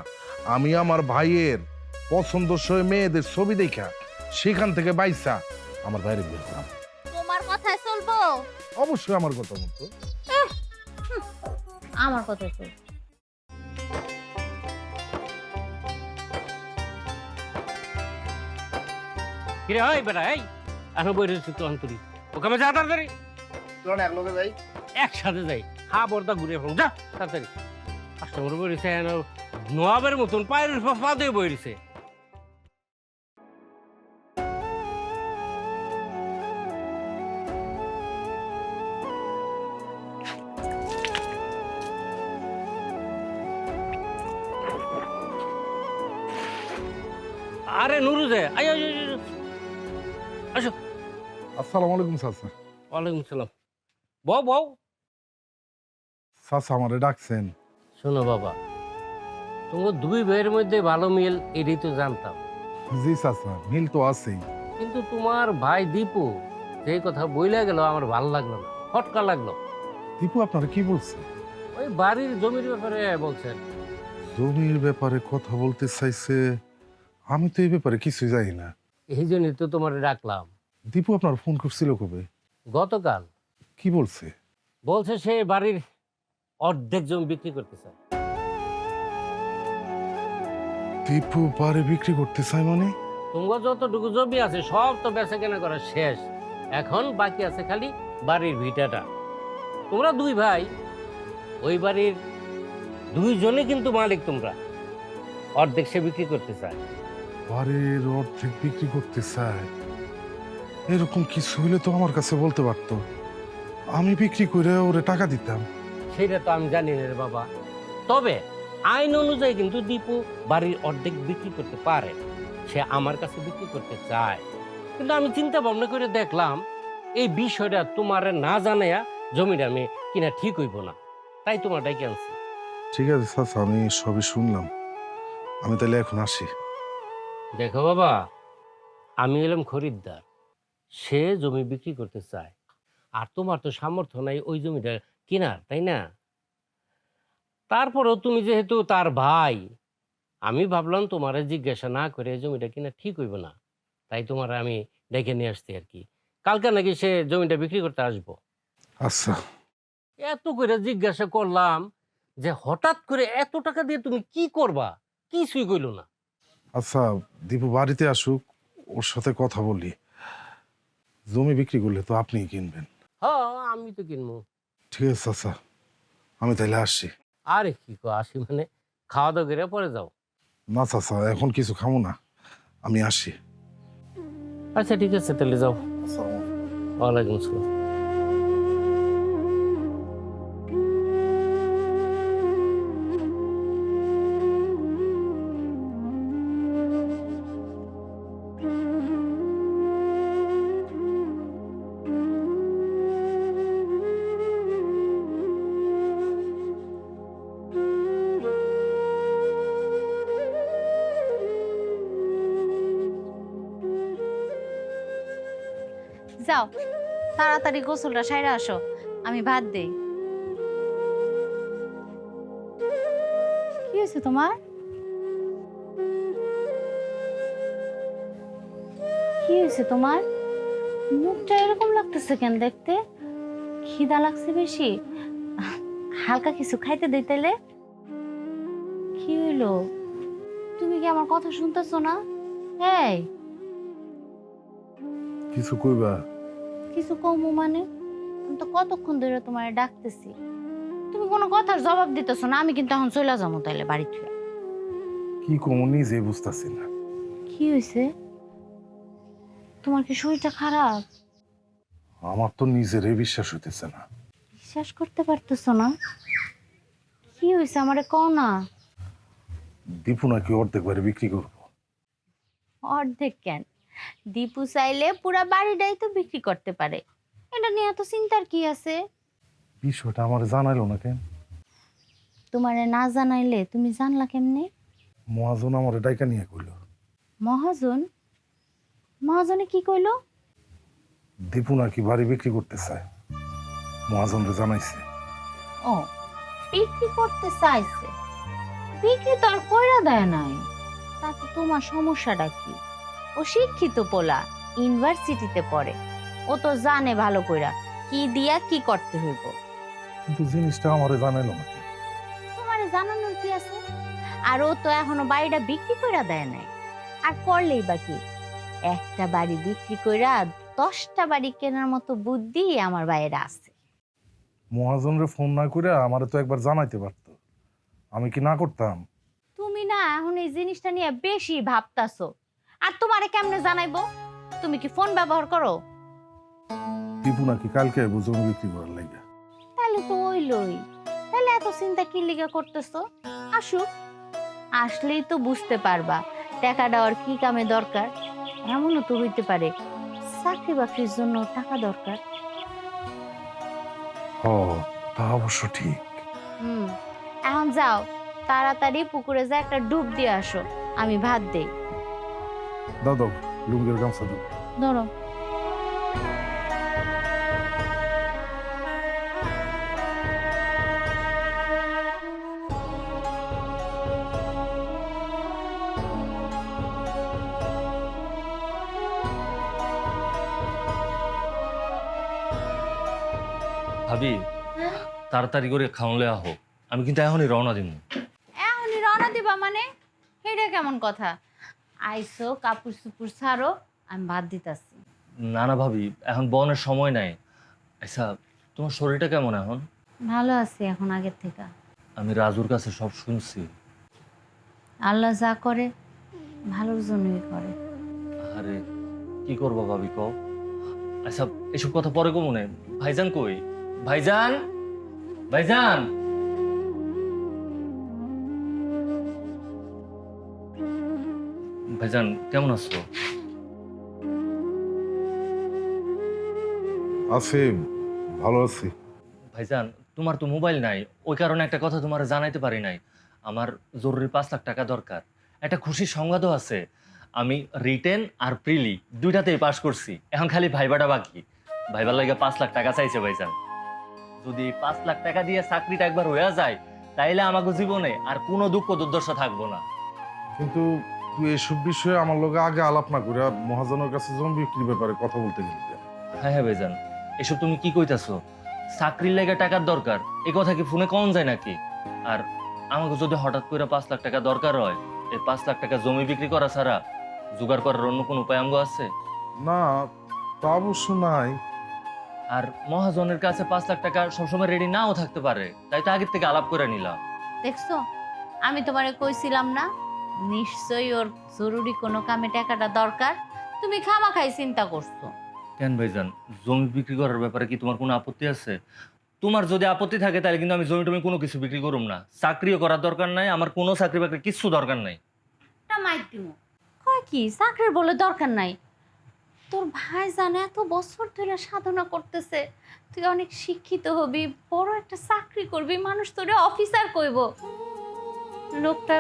B: আমি আমার ভাইয়ের পছন্দসই মেয়েদের ছবি দেখা সেখান থেকে বাইসা আমার ভাইয়ের বিয়ে করলাম।
E: তোমার কথায় চলবো?
B: অবশ্যই আমার কথা মতো।
E: আমার কথা তো
F: কিরে হয় বেটা এই এখন বই রয়েছে তো অন্তরি ওকে আমি যা তাড়াতাড়ি
H: চলুন এক লোকে যাই।
F: একসাথে যাই হা বর্দা ঘুরে ফেলুন যা তাড়াতাড়ি কাস্টমার বই রয়েছে নোয়াবের মতন পায়ের পা দিয়ে বই রয়েছে আরে নুরু যে আয় আয়, আয়, আয়। আসো
B: আসসালামু আলাইকুম চাচা।
F: ওয়ালাইকুম সালাম বউ বউ
B: চাচা আমারে ডাকছেন?
F: শোনো বাবা তোমার দুই ভাইয়ের মধ্যে ভালো মিল এটাই তো জানতাম
B: জি চাচা, মিল তো আছেই।
F: কিন্তু তোমার ভাই দীপু যে কথা বইলা গেল আমার ভালো লাগলো না ফটকা লাগলো
B: দীপু আপনারা কি বলছে?
F: ওই বাড়ির জমির ব্যাপারে বলছেন
B: জমির ব্যাপারে কথা বলতে চাইছে? আমি তো এই ব্যাপারে কিছু জানি না।
F: এই জন্যই তো তোমার ডাকলাম
B: দীপু আপনার ফোন করছিল কবে?
F: গতকাল
B: কি বলছে?
F: বলছে সে বাড়ির অর্ধেক জমি বিক্রি করতে চায়
B: দীপু বাড়ি বিক্রি করতে চায় মানে?
F: তোমার যতটুকু জমি আছে সব তো বেচা কেনা করা শেষ এখন বাকি আছে খালি বাড়ির ভিটাটা তোমরা দুই ভাই ওই বাড়ির দুইজনে কিন্তু মালিক তোমরা অর্ধেক সে বিক্রি করতে চায়
B: বাড়ির অর্ধেক বিক্রি করতে চায়? এরকম কিছু হইলে তো আমার কাছে বলতে পারতো, আমি বিক্রি করে ওরে টাকা দিতাম।
F: সেটা তো আমি জানি না রে বাবা তবে আইন অনুযায়ী কিন্তু দীপু বাড়ির অর্ধেক বিক্রি করতে পারে সে আমার কাছে বিক্রি করতে চায় কিন্তু আমি চিন্তা ভাবনা করে দেখলাম এই বিষয়টা তোমার না জানাইয়া জমিটা আমি কিনা ঠিক হইব না তাই তোমারটাই আনছি
B: ঠিক আছে চাচা, আমি সবই শুনলাম। আমি তাহলে এখন আসি।
F: দেখো বাবা আমি এলাম খরিদ্দার সে জমি বিক্রি করতে চায় আর তোমার তো সামর্থ্য নাই ওই জমিটা কেনার তাই না তারপরেও তুমি যেহেতু তার ভাই আমি ভাবলাম তোমারে জিজ্ঞাসা না করে এই জমিটা কিনা ঠিক হইব না তাই তোমার আমি ডেকে নিয়ে আসছি আর কি কালকে নাকি সে জমিটা বিক্রি করতে আসবো
B: আচ্ছা,
F: এত করে জিজ্ঞাসা করলাম যে হঠাৎ করে এত টাকা দিয়ে তুমি কি করবা কিছুই কইল না
B: আচ্ছা দীপু বাড়িতে আসুক, ওর সাথে কথা বলি। জমি বিক্রি করলে তো আপনিই কিনবেন।
F: হ্যাঁ আমি তো কিনবো
B: ঠিক আছে চাচা, আমি তাহলে আসছি।
F: আরে কি কো আসি মানে খাওয়া দাওয়া করে পরে যাও
B: না চাচা, এখন কিছু খাবো না, আমি আসি।
F: আচ্ছা ঠিক আছে তাহলে যাও ওয়ালাইকুম আসসালাম
E: যাও তাড়াতাড়ি গোসলটা সাইরা আসো, আমি ভাত দেই। কি হয়েছে তোমার? কি হয়েছে তোমার? মুখটা এরকম লাগতেছে কেন দেখতে? খিদা লাগছে বেশি? হালকা কিছু খাইতে দেই তাইলে। কি হইলো? তুমি কি আমার কথা শুনতেছো না? এই
B: কিছু কইবা?
E: কিছু কমু মানে? আমি তো কতক্ষণ ধরে তোমার ডাকতেছি, তুমি কোনো কথার জবাব দিতেছো না। আমি কিন্তু এখন চলে যাবো তাইলে বাড়ি থেকে।
B: কি কমু নিজে বুঝতেছি না।
E: কি হয়েছে? তোমার কি শরীরটা খারাপ?
B: আমার তো নিজেরই বিশ্বাস হইতেছে না।
E: বিশ্বাস করতে পারতেছো না? কি হয়েছে আমারে কও না।
B: দীপু নাকি অর্ধেক বাড়ি বিক্রি করবো।
E: অর্ধেক কেন, দীপু চাইলে পুরা বাড়িটাই তো বিক্রি করতে পারে। এটা নিয়ে এত চিন্তার কি আছে?
B: বিষয়টা আমার জানাইলো না কেন?
E: তোমারে না জানাইলে তুমি জানলা কেমনে?
B: মহাজন আমার ডাইকা নিয়ে কইল।
E: মহাজন? মহাজনে কি কইলো?
B: দীপু নাকি বাড়ি বিক্রি করতে চায়, মহাজনরে জানাইছে।
E: ও, বিক্রি করতে চাইছে? বিক্রি তো আর কইরা দেয় নাই, তাতে তোমার সমস্যাটা কি? ও শিক্ষিত পোলা, ইউনিভার্সিটিতে পড়ে, ও তো জানে ভালো কইরা কি দিয়া কি করতে হইব।
B: কিন্তু জিনিসটা আমারে জানাইলো না কে?
E: তোমারে জানানোর কি আছে? আর ও তো এখনো বাড়িটা বিক্রি কইরা দেয় নাই। আর করলেই বাকি একটা বাড়ি বিক্রি কইরা 10টা বাড়ি কেনার মতো বুদ্ধি আমার বাইরে আছে।
B: মহাজনরে ফোন না করে আমারে তো একবার জানাইতে পারতো, আমি কি না করতাম?
E: তুমি না এখন এই জিনিসটা নিয়ে বেশি ভাবতাছো। আর তোমারে কেমনে জানাইবো? তুমি কি ফোন ব্যবহার করো?
B: টিপু নাকি কালকে জমি বিক্রি করার লাগে।
E: তাহলে তো ওইলই। তাহলে এত চিন্তা কি লিগা করতেছো? আসুক, আসলেই তো বুঝতে পারবা টাকাটা ওর কি কামে দরকার। এমনও তো হইতে পারে চাকরি বাকরির জন্য টাকা দরকার।
B: ও, তা অবশ্য ঠিক।
E: এখন যাও, তাড়াতাড়ি পুকুরে যা একটা ডুব দিয়ে আসো, আমি ভাত দেই।
B: দাদা লুঙ্গের গামছা দাও।
E: ধরো।
A: ভাবি তাড়াতাড়ি করে খাওয়ালে আহো, আমি কিন্তু এখনই রওনা দিব।
E: এখনই রওনা দিবা মানে? এটা কেমন কথা? আইসো, কাপড় চুপুর ছাড়ো, আমি ভাত দিতাছি।
A: না না ভাবি, এখন বনের সময় নাই। আচ্ছা, তোমার শরীরটা কেমন এখন?
E: ভালো আছি এখন আগের থেকে।
A: আমি রাজুর কাছে সব শুনছি।
E: আল্লাহ যা করে ভালোর জন্যই করে।
A: আরে কি করবো ভাবি কও? আচ্ছা এসব কথা পরে কো মনে। ভাইজান কই? ভাইজান, ভাইজান। ভাইজান কেমন আছো?
B: আছি, ভালো আছি।
A: ভাইজান তোমার তো মোবাইল নাই, ওই কারণে একটা কথা তোমার জানাইতে পারি নাই। আমার জরুরি 5 লাখ টাকা দরকার। একটা খুশির সংবাদও আছে, আমি রিটেন আর প্রিলি দুইটাতেই পাস করছি। এখন খালি ভাইবাটা বাকি। ভাইবার লাগে 5 লাখ টাকা চাইছে ভাইজান। যদি 5 লাখ টাকা দিয়ে চাকরিটা একবার হয়ে যায়, তাইলে আমাকে জীবনে আর কোনো দুঃখ দুর্দশা থাকবো না।
B: কিন্তু তুই এসব বিষয়ে আমার লগে আগে আলাপ না করে মহাজনের কাছে জমি বিক্রির ব্যাপারে কথা বলতে গেলি কেন?
A: হ্যাঁ হ্যাঁ ভাইজান, এসব তুমি কি কইতাছো? চাকরির লেগে টাকার দরকার, এই কথা কি ফোনে কম যায় নাকি? আর আমাকে যদি হঠাৎ করে 5 লাখ টাকা দরকার হয়, এই 5 লাখ টাকা জমি বিক্রি করা ছাড়া জোগাড় করার অন্য কোনো উপায় আমগো আছে?
B: না, তা অবশ্য নাই।
A: আর মহাজনের কাছে 5 লাখ টাকা সবসময় রেডি নাও থাকতে পারে, তাই তো আগের থেকে আলাপ করে নিলাম।
E: দেখছো, আমি তোমারে কইছিলাম না নিশ্চয়ই ওর জরুরি কোনো কামে টাকাটা দরকার। তুমি খামাখাই চিন্তা করছো।
A: কেন ভাইজান, জমি বিক্রি করার ব্যাপারে কি তোমার কোনো আপত্তি আছে? তোমার যদি আপত্তি থাকে তাহলে কিন্তু আমি জমি টমি কোনো কিছু বিক্রি করুম না। চাকরিও করার দরকার নাই, আমার কোনো চাকরি বাকরি কিচ্ছু দরকার নাই।
E: কয় কি চাকরির বলে দরকার নাই? তোর ভাই জানে এত বছর ধরে সাধনা করতেছে, তুই অনেক শিক্ষিত হবি, বড় একটা চাকরি করবি, মানুষ তোরে অফিসার কইব। লোকটা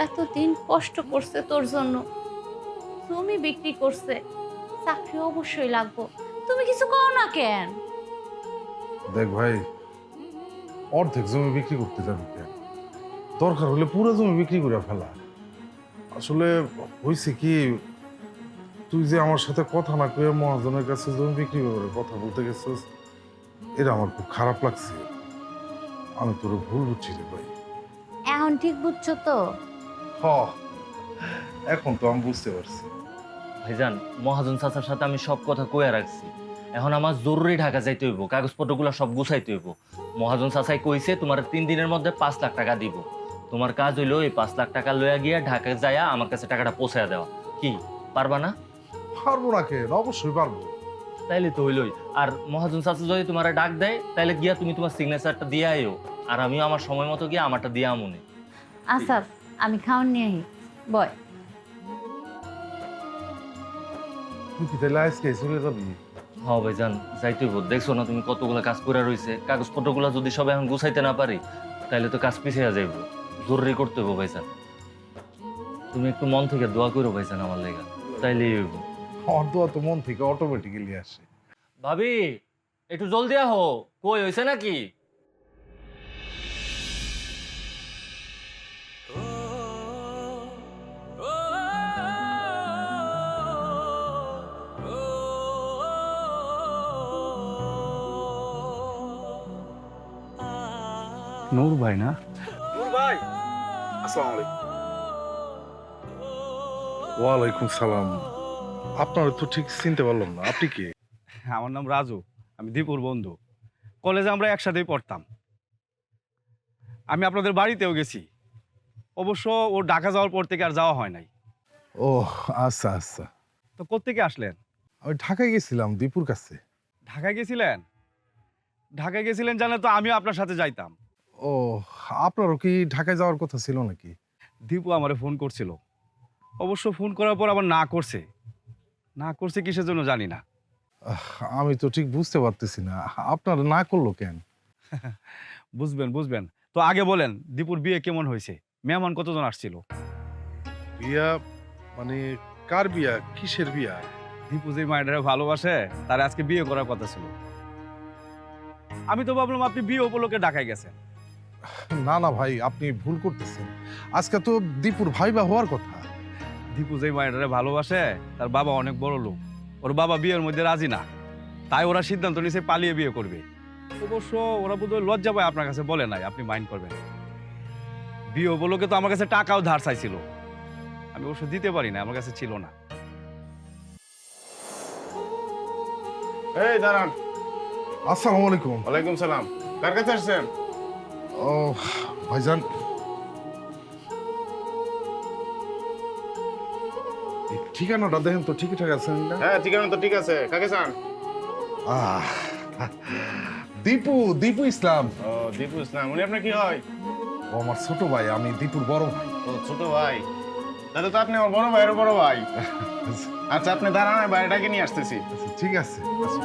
E: এতদিন কষ্ট করছে তোর জন্য, জমি বিক্রি করছে, চাকরি অবশ্যই লাগবো। তুমি কিছু কও না কেন?
B: দেখ ভাই, অর্ধেক জমি বিক্রি করতে যাবি কেন? দরকার হলে পুরো জমি বিক্রি করে ফেলা। আসলে হয়েছে কি, তুই যে আমার সাথে কথা না কয়ে মহাজনের কাছে জমি বিক্রি করে কথা বলতে গেছিস, এটা আমার খুব খারাপ লাগছে। আমি তোর ভুল বুঝছি রে ভাই।
E: এখন ঠিক বুঝছো তো?
B: হ, এখন তো আমি বুঝতে পারছি।
A: ভাইজান, মহাজন চাচার সাথে আমি সব কথা কইয়া রাখছি। এখন আমার জরুরি ঢাকা যাইতে হইব, কাগজপত্রগুলো সব গুছাইতে হইব। মহাজন চাচাই কইছে তোমার 3 দিনের মধ্যে 5 লাখ টাকা দিব। তোমার কাজ হইলো এই 5 লাখ টাকা লইয়া গিয়া ঢাকা যাইয়া আমার কাছে টাকাটা পৌঁছায়া দেওয়া। কি পারবা না?
B: পারবো না কেন, অবশ্যই পারবো।
A: তাইলে তো হইলই। আর মহাজন চাচা যদি তোমার ডাক দেয়, তাইলে গিয়া তুমি তোমার সিগনেচারটা দিয়ে আইও, আর আমিও আমার সময় মতো গিয়া আমারটা দিয়া আমুনি।
E: আচ্ছা, আমি খাওয়ান নিয়ে আহি। বয়।
B: তুই কি তাহলে আজকে চলে যাবি?
A: হ্যাঁ ভাইজান, যাইতে হইব। দেখছো না তুমি কতগুলা কাজ করে রইছে, কাগজপত্রগুলো যদি সব এখন গুছাইতে না পারি, তাইলে তো কাজ পিছিয়ে যাইব। জরুরি করতে হইব ভাইজান। তুমি একটু মন থেকে দোয়া করো ভাইজান আমার লেগা, তাইলেই হইব।
B: আমার দোয়া তো মন থেকে অটোমেটিক্যালি আসে।
A: ভাবি একটু জলদি আহো, কই হইছে নাকি?
I: নূর ভাই না?
B: নূর ভাই, আসসালামু আলাইকুম। ওয়ালাইকুম সালাম। আপনারা তো ঠিক চিনতে পারলাম না, আপনি কে?
I: আমার নাম রাজু, আমি দীপুর বন্ধু। কলেজে আমরা একসাথেই পড়তাম। আমি আপনাদের বাড়িতেও গেছি, অবশ্য ও ঢাকা যাওয়ার পর থেকে আর যাওয়া হয় নাই।
B: ও আচ্ছা আচ্ছা,
I: তো কোত্থেকে আসলেন?
B: আমি ঢাকায় গেছিলাম দীপুর কাছে।
I: ঢাকায় গেছিলেন? ঢাকায় গেছিলেন জানলে তো আমিও আপনার সাথে যাইতাম।
B: ও, আপনারও কি ঢাকায় যাওয়ার কথা ছিল নাকি?
I: দীপু আমারে ফোন করছিল, অবশ্য ফোন করার পর আবার না করছে। না করছে কিসের জন্য জানি না।
B: আমি তো ঠিক বুঝতে পারতেছি না, আপনার না করলো কেন?
I: বুঝবেন বুঝবেন। তো আগে বলেন, দীপুর বিয়ে কেমন হয়েছে? মেহমান কতজন আসছিল?
B: বিয়া মানে কার বিয়া, কিসের বিয়া?
I: দীপু যে মায়েরা ভালোবাসে তার আজকে বিয়ে করার কথা ছিল। আমি তো ভাবলাম আপনি বিয়ে উপলক্ষে ঢাকায় গেছেন।
B: না না ভাই, আপনি ভুল করতেছেন। আজকে তো দীপুর ভাইবা হওয়ার কথা।
I: দীপু যে মায়েরা ভালোবাসে তার বাবা অনেক বড় লোক, ওর বাবা বিয়ের মধ্যে রাজি না, তাই ওরা সিদ্ধান্ত নিয়েছে পালিয়ে বিয়ে করবে। অবশ্য ওরা বোধহয় লজ্জা পায় আপনার কাছে বলে নাই, আপনি মাইন্ড করবেন। বিয়ে উপলক্ষে তো আমার কাছে টাকাও ধার চাইছিল, আমি অবশ্য দিতে পারি না, আমার কাছে ছিল না।
H: এই দাঁড়ান।
B: আসসালামু আলাইকুম।
H: ওয়ালাইকুম সালাম। কার কাছে আসছেন?
B: ও ভাইজান, এই ঠিকানাটা দেখেন তো ঠিকঠাক আছে না?
H: হ্যাঁ, ঠিকানা তো ঠিক আছে। কাকে চান?
B: আহ, দীপু, দীপু ইসলাম।
H: ও, দীপু ইসলাম। উনি আপনার কি হয়?
B: ও আমার ছোট ভাই, আমি দীপুর বড় ভাই।
H: ও, ছোট ভাই। তাহলে তো আপনি আমার বড় ভাইয়েরও বড় ভাই। আচ্ছা, আপনি দাঁড়ান, আমি বাইরেটাকে নিয়ে আসতেছি।
B: আচ্ছা, ঠিক আছে। আচ্ছা।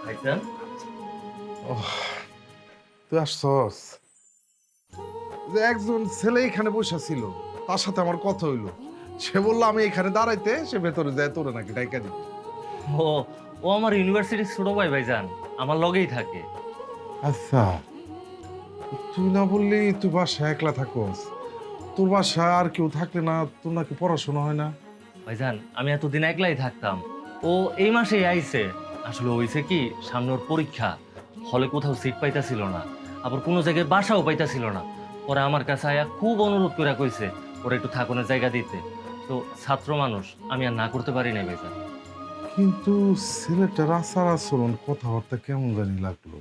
A: ভাইজান,
B: তুই আসছস? যে একজন ছেলে এখানে বসে ছিল, তার সাথে আমার কথা হইলো। সে বললো আমি এখানে দাঁড়াইতে, সে ভেতরে যায় তোরে নাকি ডাইকা দিবে।
A: ও ও আমার ইউনিভার্সিটির ছোট ভাই ভাইজান, আমার লগেই থাকে।
B: আচ্ছা, তুই না বললি তুই বাসায় একলা থাকস? তোর বাসায় আর কেউ থাকলে না তোর নাকি পড়াশোনা হয় না?
A: ভাইজান, আমি এতদিন একলাই থাকতাম, ও এই মাসেই আইছে। আসলে হইছে কি, সামনে ওর পরীক্ষা, হলে কোথাও সিট পাইতাছিল না, আবার কোনো জায়গায় বাসাও পাইতাছিল না। পরে আমার কাছে আয়া খুব অনুরোধ করে কইছে ওরা একটু থাকুনের জায়গা দিতে। তো ছাত্র মানুষ, আমি আর না করতে পারি না ভাইজান।
B: কিন্তু ছেলেটার আচার আচরণ কথাবার্তা কেমন জানি লাগলো,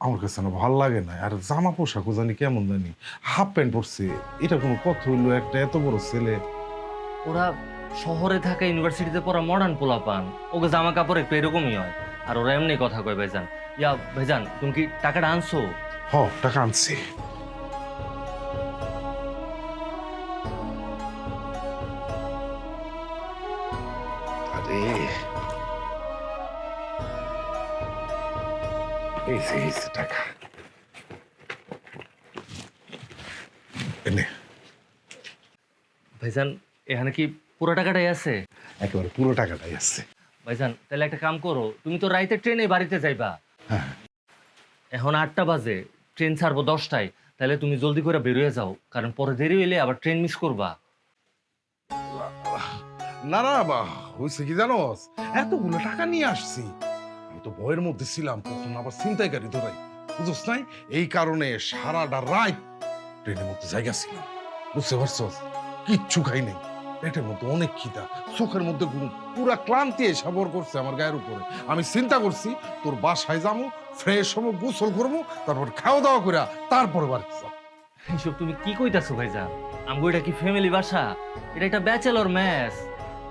B: আমার কাছে না ভাল লাগে না। আর জামা পোশাকও জানি কেমন জানি, হাফ প্যান্ট পরছে। এটা কোনো কথা হইলো? একটা এত বড় ছেলে।
A: ওরা শহরে থাকা ইউনিভার্সিটিতে পড়া মডার্ন পোলা পান, ওকে জামা কাপড় একটু এরকমই হয়। আর ওরা এমনি কথা কয় ভাইজান। ইয়া ভাইজান, তুমি কি টাকাটা আনছো?
B: হ, টাকা আনছি। আরে এই যে টাকা এনে।
A: ভাইজান, এখানে কি পুরো টাকাটাই আছে?
B: একেবারে পুরো টাকাটাই আছে।
A: ভাইজান, তাহলে একটা কাম করো, তুমি তো রাইতে ট্রেনে বাড়িতে যাইবা।
B: হ্যাঁ।
A: এখন 8টা বাজে, ট্রেন ছাড়বো 10টায়। তাহলে তুমি জলদি করে বেরিয়ে যাও, কারণ পরে দেরি হইলে আবার ট্রেন মিস করবা।
B: না না বা হয়েছে কি জানোস, এতগুলো টাকা নিয়ে আসছি, আমি তো ভয়ের মধ্যে ছিলাম কখন আবার ছিনতাইকারী ধরাই, বুঝছ নাই? এই কারণে সারাটা রাত ট্রেনের মধ্যে জায়গা ছিলাম, বুঝতে পারছস? কিচ্ছু খাই নাই, পেটের মধ্যে অনেক খিদা, চোখের মধ্যে ঘুম, পুরা ক্লান্তি এসে ভর করছে আমার গায়ের উপরে। আমি চিন্তা করছি তোর বাসায় যাবো, ফ্রেশ হবো, গোসল করবো, তারপর খাওয়া দাওয়া করে তারপরে বাড়িতে যাবো।
A: এইসব তুমি কি কইতাছো ভাইজান? আমগো এটা কি ফ্যামিলি বাসা? এটা একটা ব্যাচেলর মেস।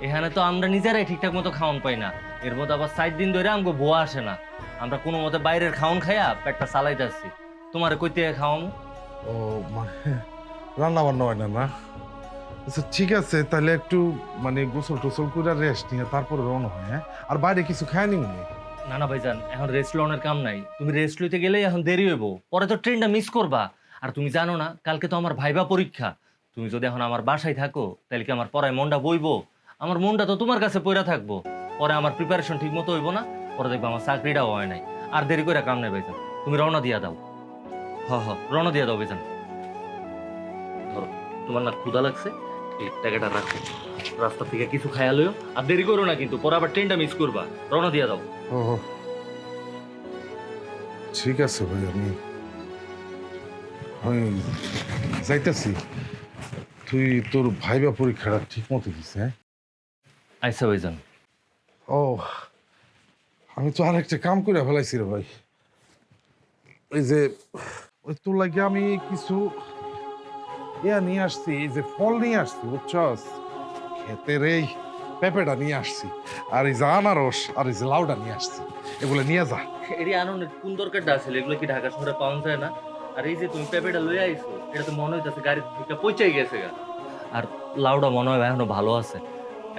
A: এখানে তো আমরা নিজেরাই ঠিকঠাক মতো খাওয়ান পাই না, এর মধ্যে আবার 4 দিন ধরে আমগো বোয়া আসে না। আমরা কোনো মতে বাইরের খাওন খাইয়া পেটটা চালাইতেছি। তোমারে কইতে খাওয়ামু?
B: ও মানে রান্না বান্না হয় না? না আচ্ছা ঠিক আছে, তাহলে একটু মানে গোসল টোসল করে রেস্ট নিয়ে তারপরে রওনা হয়। হ্যাঁ, আর বাইরে কিছু খায় নি মনে?
A: না না ভাইজান, এখন রেস্ট লওয়ার কাম নাই। তুমি রেস্ট লইতে গেলেই এখন দেরি হইব, পরে তো ট্রেনটা মিস করবা। আর তুমি জানো না, কালকে তো আমার ভাইবা পরীক্ষা। তুমি যদি এখন আমার বাসায় থাকো, তাহলে কি আমার পড়ায় মনটা বইবো? আমার মনটা তো তোমার কাছে পইরা থাকবো। পরে আমার প্রিপারেশন ঠিক মতো হইব না, পরে দেখবো আমার চাকরিটাও হয় নাই। আর দেরি করে কাম নাই ভাইজান, তুমি রওনা দিয়া দাও। হ রওনা দিয়া দাও ভাইজান। ধরো, তোমার না ক্ষুধা লাগছে, এই টাকাটা রাখো, রাস্তা থেকে কিছু খায়া লইও, আর দেরি করো না কিন্তু, পরে আবার ট্রেনটা মিস করবা। রওনা দিয়ে দাও।
B: ও ঠিক আছে ভাই, আমি যাইতেছি। তুই তোর ভাইবা পরীক্ষাটা ঠিক মতো দিস, হ্যাঁ?
A: আচ্ছা ভাইজান।
B: ও আমি তো আরেকটা কাম করে ফেলাইছি রে ভাই। ওই যে ওই তোর লাগে আমি কিছু নিয়ে আসছি, এই যে ফল নিয়ে আসছি, বুঝছস? ক্ষেতের এই পেঁপেটা নিয়ে আসছি, আর এই যে আনারস আর এই যে লাউটা নিয়ে আসছি, এগুলো নিয়ে যা।
A: এটি আনন্দের কোন দরকারটা আছে? এগুলো কি ঢাকা শহরে পাওয়া যায় না? আর এই যে তুমি পেঁপেটা লই আইছো, এটা তো মনে হইতেছে গাড়ি থেকে পৌঁছাই গেছে গা। আর লাউডা মনে হয় এখনো ভালো আছে।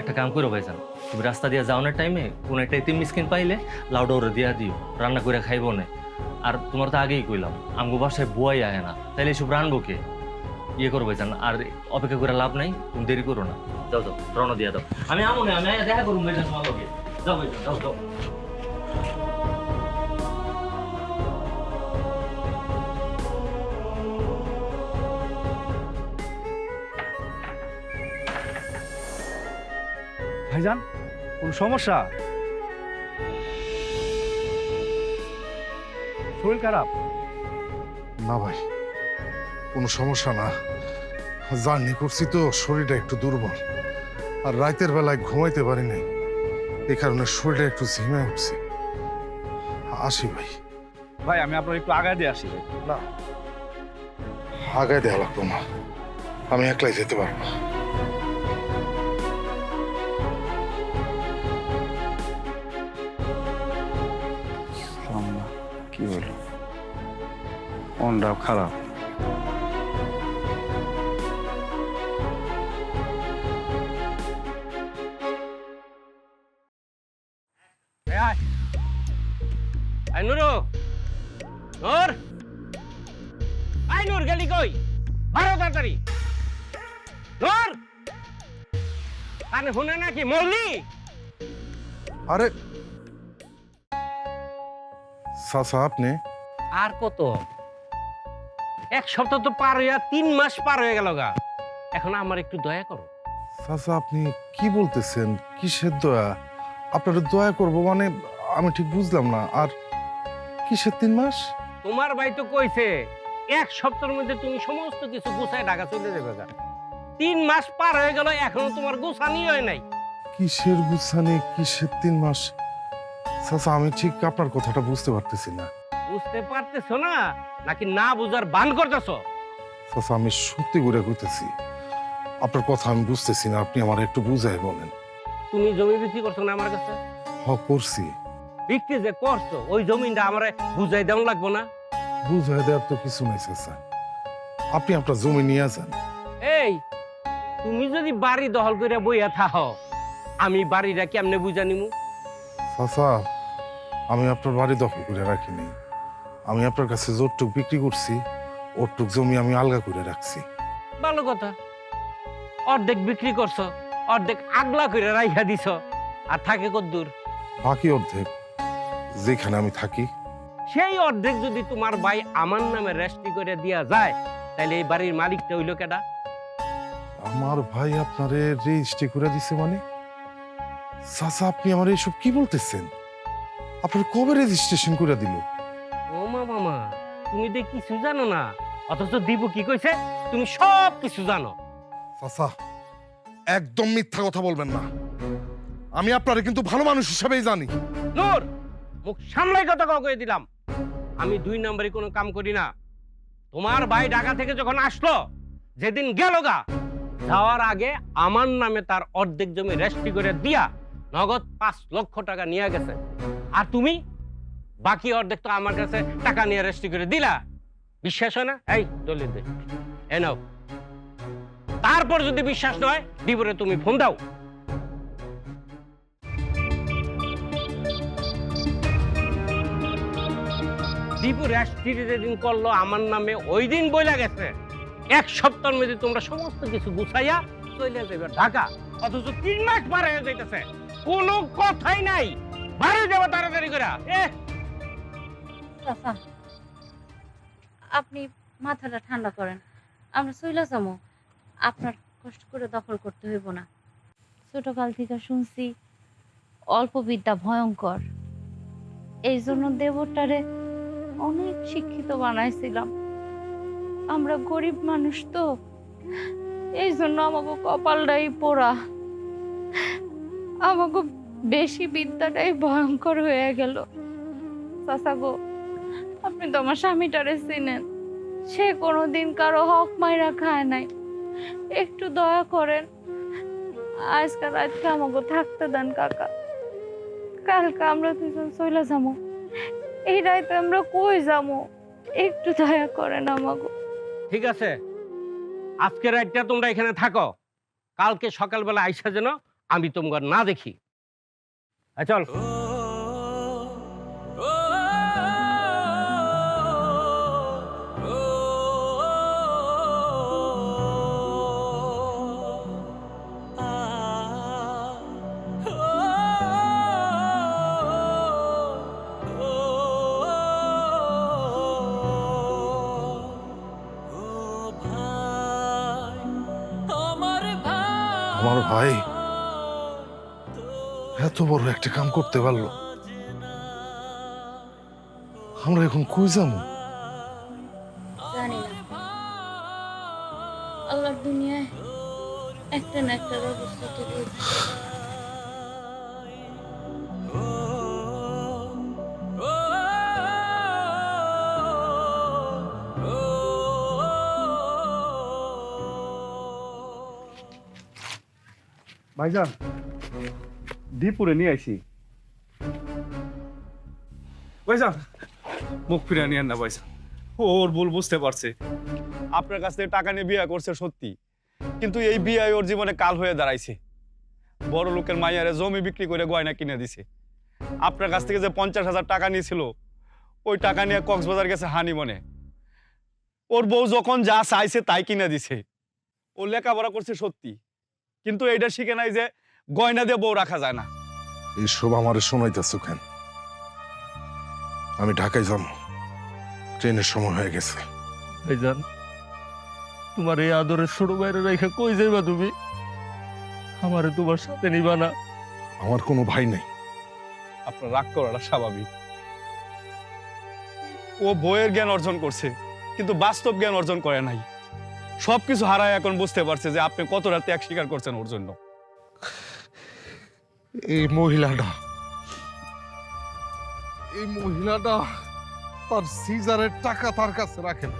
A: একটা কাম করো ভাইজান, তুমি রাস্তা দিয়ে যাওয়ানোর টাইমে কোন একটা এতিম মিসকিন পাইলে লাউডা ওরে দিয়া দিও, রান্না করে খাইবো না। আর তোমার তো আগেই কইলাম আমগো বাসায় বুয়াই আহে না, তাইলে এসব রানবো কে? ইয়ে করো ভাইজান, আর অপেক্ষা করে লাভ নাই, তুমি দেরি করো না। যাও যাও, রওনা দিয়া দাও। আমি আমো না, আমি দেখা করুন ভাইজান তোমার লগে। যাও ভাইজান, যাও যাও।
I: ভাইজান, কোন সমস্যা? শরীর খারাপ?
B: না ভাই, কোনো সমস্যা না। জার্নি করছি তো, শরীরটা একটু দুর্বল, আর রাতের বেলায় ঘুমাইতে পারি নাই, এই কারণে শরীরটা একটু ঝিমে উঠছে। আসি ভাই।
I: ভাই আমি আপনার একটু আগায় দিয়ে আসি।
B: না, আগায় দেওয়া লাগতো না, আমি একলাই যেতে পারবো।
I: কি হলো? মনটা খারাপ।
F: নুরু, নূর, আই নূর গেলি কই? বারো তাড়াতাড়ি। নূর, কানে শুনে নাকি মরলি?
B: আরে চাচা, আপনি?
F: আর কত? এক সপ্তাহ তো পার হইয়া 3 মাস পার হয়ে গেল গা। এখন আমার একটু দয়া করো।
B: চাচা, আপনি কি বলতেছেন? কিসের দয়া? আপনার দয়া করবো মানে আমি ঠিক বুঝলাম না। আর কিসের 3 মাস?
F: তোমার ভাই তো কইছে এক সপ্তাহের মধ্যে তুমি সমস্ত কিছু গুছায় ঢাকা চলে যাবে গা। 3 মাস পার হয়ে গেল, এখনো তোমার গুছানি হয় নাই।
B: কিসের গুছানি, কিসের 3 মাস? চাচা, আমি ঠিক আপনার কথাটা বুঝতে পারতেছি না।
F: বুঝতে পারতেছো না নাকি না বুঝার বান করতেছো?
B: চাচা, আমি সত্যি করে কইতেছি, আপনার কথা আমি বুঝতেছি না, আপনি আমার একটু বুঝাই বলেন।
F: তুমি জমি বিক্রি করছো না আমার কাছে?
B: করছি।
F: বিক্রি যে করছো ওই জমিটা আমারে বুঝাই দেওয়া লাগবো না?
B: বুঝাই দেওয়ার তো কিছু নাই চাচা, আপনি আপনার জমি নিয়ে যান।
F: এই, তুমি যদি বাড়ি দখল করে বইয়া থাকো, আমি বাড়িটা কেমনে বুঝা নিমু?
B: চাচা, আমি আপনার বাড়ি দখল করে রাখিনি, আমি আপনার কাছে যতটুক বিক্রি করছি ওটুক জমি আমি আলগা করে রাখছি।
F: ভালো কথা, অর্ধেক বিক্রি করছো, অর্ধেক আগলা করে রাইখা দিছ, আর থাকে কদ্দূর?
B: বাকি অর্ধেক যেখানে আমি থাকি।
F: সেই অর্ধেক যদি তোমার ভাই আমার নামে রেজিস্ট্রি করে দেয়া যায়, তাহলে এই বাড়ির মালিকটা হইল কেডা?
B: আমার ভাই আপনারে রেজিস্ট্রি করে দিছে মানে? চাচা, আপনি আমার এইসব কি বলতেছেন? আপনার কবে রেজিস্ট্রেশন করে দিল?
F: ও মামা, তুমি দেখ কিছু জানো না, অথচ দীপু কি কইছে তুমি সব কিছু জানো।
B: চাচা, একদম মিথ্যা কথা বলবেন না, আমি আপনারে কিন্তু ভালো মানুষ হিসেবেই জানি।
F: নূর, মুখ সামলাই কথা কয়ে দিলাম, আমি 2 নম্বরে কোনো কাম করি না। তোমার ভাই ঢাকা থেকে যখন আসলো, যেদিন গেল গা, যাওয়ার আগে আমার নামে তার অর্ধেক জমি রেজিস্ট্রি করে দিয়া নগদ 5 লক্ষ টাকা নিয়ে গেছে। আর তুমি বাকি অর্ধেক তো আমার কাছে টাকা নিয়ে রেজিস্ট্রি করে দিলা। বিশ্বাস হয় না? এই দলিল দে, এ নাও। তারপর যদি বিশ্বাস নয়, দিবরে তুমি ফোন দাও। দীপু রেজিস্ট্রি যেদিন করলো আমার নামে, ওই দিন বইলা গেছে 1 সপ্তাহের মধ্যে তোমরা সমস্ত কিছু গুছাইয়া চলে যাবে ঢাকা। অথচ 3 মাস পার হয়ে যাইতেছে, কোনো কথাই নাই। বাড়ি যাবো তাড়াতাড়ি করে।
E: চাচা, আপনি মাথাটা ঠান্ডা করেন, আমরা চইলা যাবো। আপনার কষ্ট করে দখল করতে হইব না। ছোটকাল থেকে শুনছি অল্প বিদ্যা ভয়ঙ্কর, এই জন্য দেবরটারে অনেক শিক্ষিত বানাইছিলাম। আমরা গরিব মানুষ তো, এই জন্য আমাকে কপালটাই পোড়া, আমাকে বেশি বিদ্যাটাই ভয়ঙ্কর হয়ে গেল। চাচা গো, আপনি তো আমার স্বামীটারে চিনেন, সে কোনোদিন কারো হক মাইরা খায় নাই। একটু দয়া করেন, আজকাল রাতকে আমাকে থাকতে দেন কাকা। কালকে আমরা দুজন চলে যাবো, এই রাতে আমরা কই যাবো? একটু দয়া করেন আমাকে।
F: ঠিক আছে, আজকের রাতটা তোমরা এখানে থাকো, কালকে সকালবেলা আইসা যেন আমি তোমার না দেখি। চল।
B: আমার ভাই এত বড় একটা কাম করতে পারলো, আমরা এখন কই যাবো?
E: জানি না, আল্লাহর দুনিয়ায় একটা না একটা ব্যবস্থা তো রয়েছে।
I: ভাইজান, দীপুরে নিয়ে আইছি। ভাইজান, মুখ ফিরে নিয়েন না ভাইজান, ওর ভুল বুঝতে পারছে। আপনার কাছ থেকে টাকা নিয়ে বিয়ে করছে সত্যি, কিন্তু এই বিয়ে ওর জীবনে কাল হয়ে দাঁড়াইছে। বড় লোকের মাইয়ারে জমি বিক্রি করে গয়না কিনে দিছে। আপনার কাছ থেকে যে 50,000 টাকা নিয়েছিল, ওই টাকা নিয়ে কক্সবাজার গেছে হানিমনে। ওর বউ যখন যা চাইছে তাই কিনে দিছে। ও লেখাপড়া করছে সত্যি, কিন্তু এইটা শিখে নাই যে গয়না দিয়ে বউ রাখা যায় না।
B: এইসব আমারে শোনাইতেছো কেন? আমি ঢাকায় যাবো, ট্রেনের সময় হয়ে গেছে।
A: ভাইজান, তোমার এই আদরের ছোট ভাইরে রেখে কই যাইবা তুমি? আমারে তোমার সাথে নিবা না?
B: আমার কোনো ভাই নেই।
I: আপনার রাগ করাটা স্বাভাবিক। ও বইয়ের জ্ঞান অর্জন করছে, কিন্তু বাস্তব জ্ঞান অর্জন করে নাই। সবকিছু হারায় এখন বুঝতে পারছে যে আপনি কতটা ত্যাগ স্বীকার করছেন ওর জন্য।
B: এই মহিলাটা তার সিজারের টাকা তার কাছে রাখে না।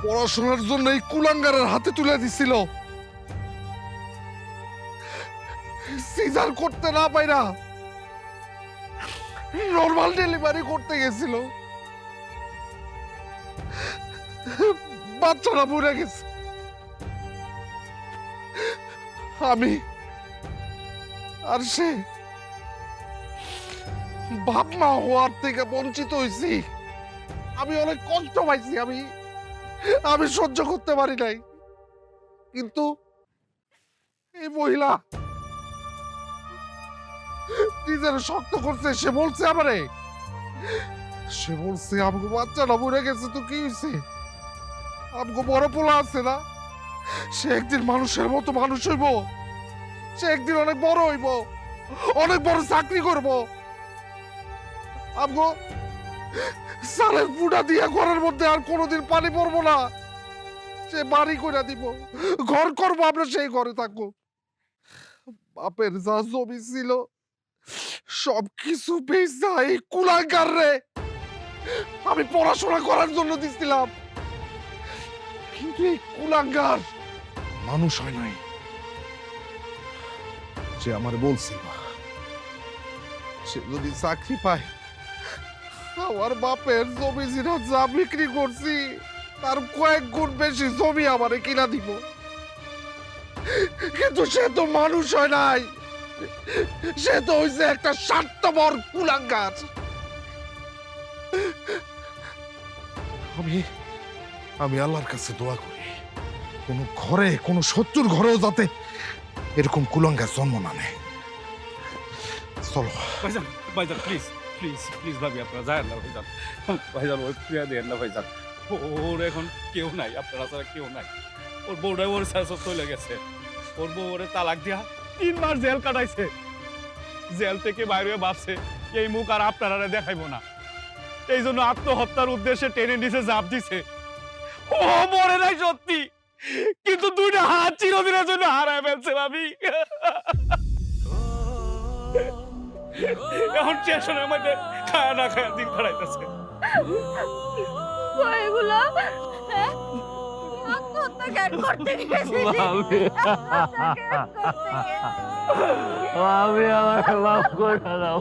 B: পড়াশোনার জন্য এই কুলাঙ্গারের হাতে তুলে দিছিল। সিজার করতে না পাইরা নরমাল ডেলিভারি করতে গেছিল, বাচ্চারা মরে গেছে। আমি আর সে বাপ মা হওয়ার থেকে বঞ্চিত হয়েছি। আমি অনেক কষ্ট পাইছি, আমি সহ্য করতে পারি নাই। কিন্তু এই মহিলা নিজের শক্ত করছে। সে বলছে আমাকে বাচ্চাটা মরে গেছে তো কি হয়েছে, আমাকে বড় পোলা আছে না, সে একদিন মানুষের মতো মানুষ হইব, সে একদিন অনেক বড় হইব, অনেক বড় চাকরি করব। আমগো সালের পুডা দিয়া ঘরের মধ্যে আর কোনোদিন পানি পড়বো না, সে বাড়ি করে দিব, ঘর করবো, আমরা সেই ঘরে থাকবো। বাপের যা জমি ছিল সবকিছু বেচা এই কুলাঙ্গার রে আমি পড়াশোনা করার জন্য দিছিলাম। কিন্তু এই কুলাঙ্গার মানুষ হয় নাই। সে আমার বলছিল সে যদি চাকরি পায়, আমার বাপের জমি জিরা যা বিক্রি করছি তার কয়েক গুণ বেশি জমি আমারে কিনা দিব। কিন্তু সে তো মানুষ হয় নাই, সে তো হইছে একটা স্বার্থপর কুলাঙ্গার। আমি আল্লাহর কাছে দোয়া করি কোন ঘরে, কোন শত্রুর ঘরেও যাতে এরকম কুলাঙ্গার জন্ম না নেয়। চলো
I: ভাইজান, ভাইজান প্লিজ প্লিজ প্লিজ ভাবি, আপনারা যায় না ভাইজান, ভাইজান ওই ফিরিয়ে দেন না ভাইজান, ওর এখন কেউ নাই, আপনারা ছাড়া কেউ নাই। ওর বউটা ওর শাসক চলে গেছে। ওর বউ ওরে তালাক দিয়া 3 মাস জেল কাটাইছে। জেল থেকে বাইরে ভাবছে এই মুখ আর আপনারা দেখাইবো না, এই জন্য আত্মহত্যার উদ্দেশ্যে টেনে নিচে ঝাঁপ দিছে। ও মরে নাই সত্যি, কিন্তু 2টা হাত চিরদিনের জন্য হারায় ফেলছে ভাবি। এখন স্টেশনের মধ্যে খায়া না খায়া দিন কাটাইতেছে।
C: এগুলা হ্যাঁ? আত্মহত্যা কেন করতে গেছিলি?
A: আমি আমার মাফ করে দাও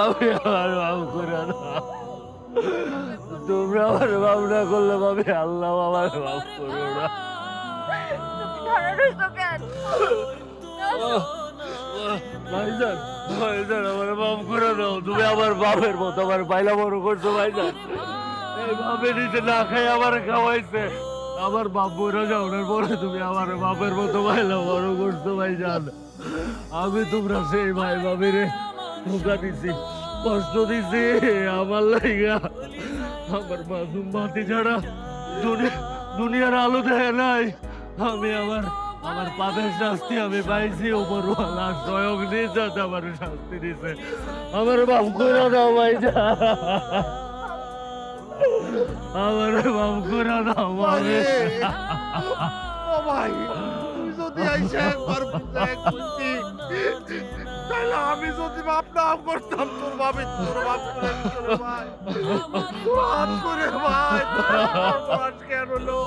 A: আমি আমার মাফ করে দাও। তোমরা আমার মাফ না করলে ভাবি আল্লাহ আমার মাফ করো না।
C: ধরা রইছো কেন?
A: ভাইজান ভাইজান আমার মাফ করে দাও। তুমি আমার বাপের মতো আমার বাইলা বড় করছো ভাইজান। এই বাপে নিচে না খাই আমার খাওয়াইছে। আমার বাপ বইরা যাওয়ার পরে তুমি আমার বাপের মতো বাইলা বড় করছো ভাইজান। আমি তোমরা সেই ভাই বাবিরে ধোকা দিছি, কষ্ট দিছি আমার লাইগা। আমার মাসুম বাতি ছাড়া দুনিয়ার আলো দেয় নাই। আমি আমার পাপের শাস্তি আমি পাইছি। উপরওয়ালা স্বয়ং নিজাত আমার শাস্তি দিছে। আমার মাফ করে দাও ভাইজান, আমার মাফ করে দাও ভাই।
B: ও ভাই তুমি যদি আইসা একবার বুঝায় কইতি, তাহলে আমি যদি বাপ না করতাম তোর বাপে তোর বাপ করে দিত রে ভাই। বাপ করে ভাই তোর কেন হলো?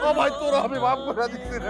B: ও ভাই তোর আমি বাপ করে দিচ্ছি রে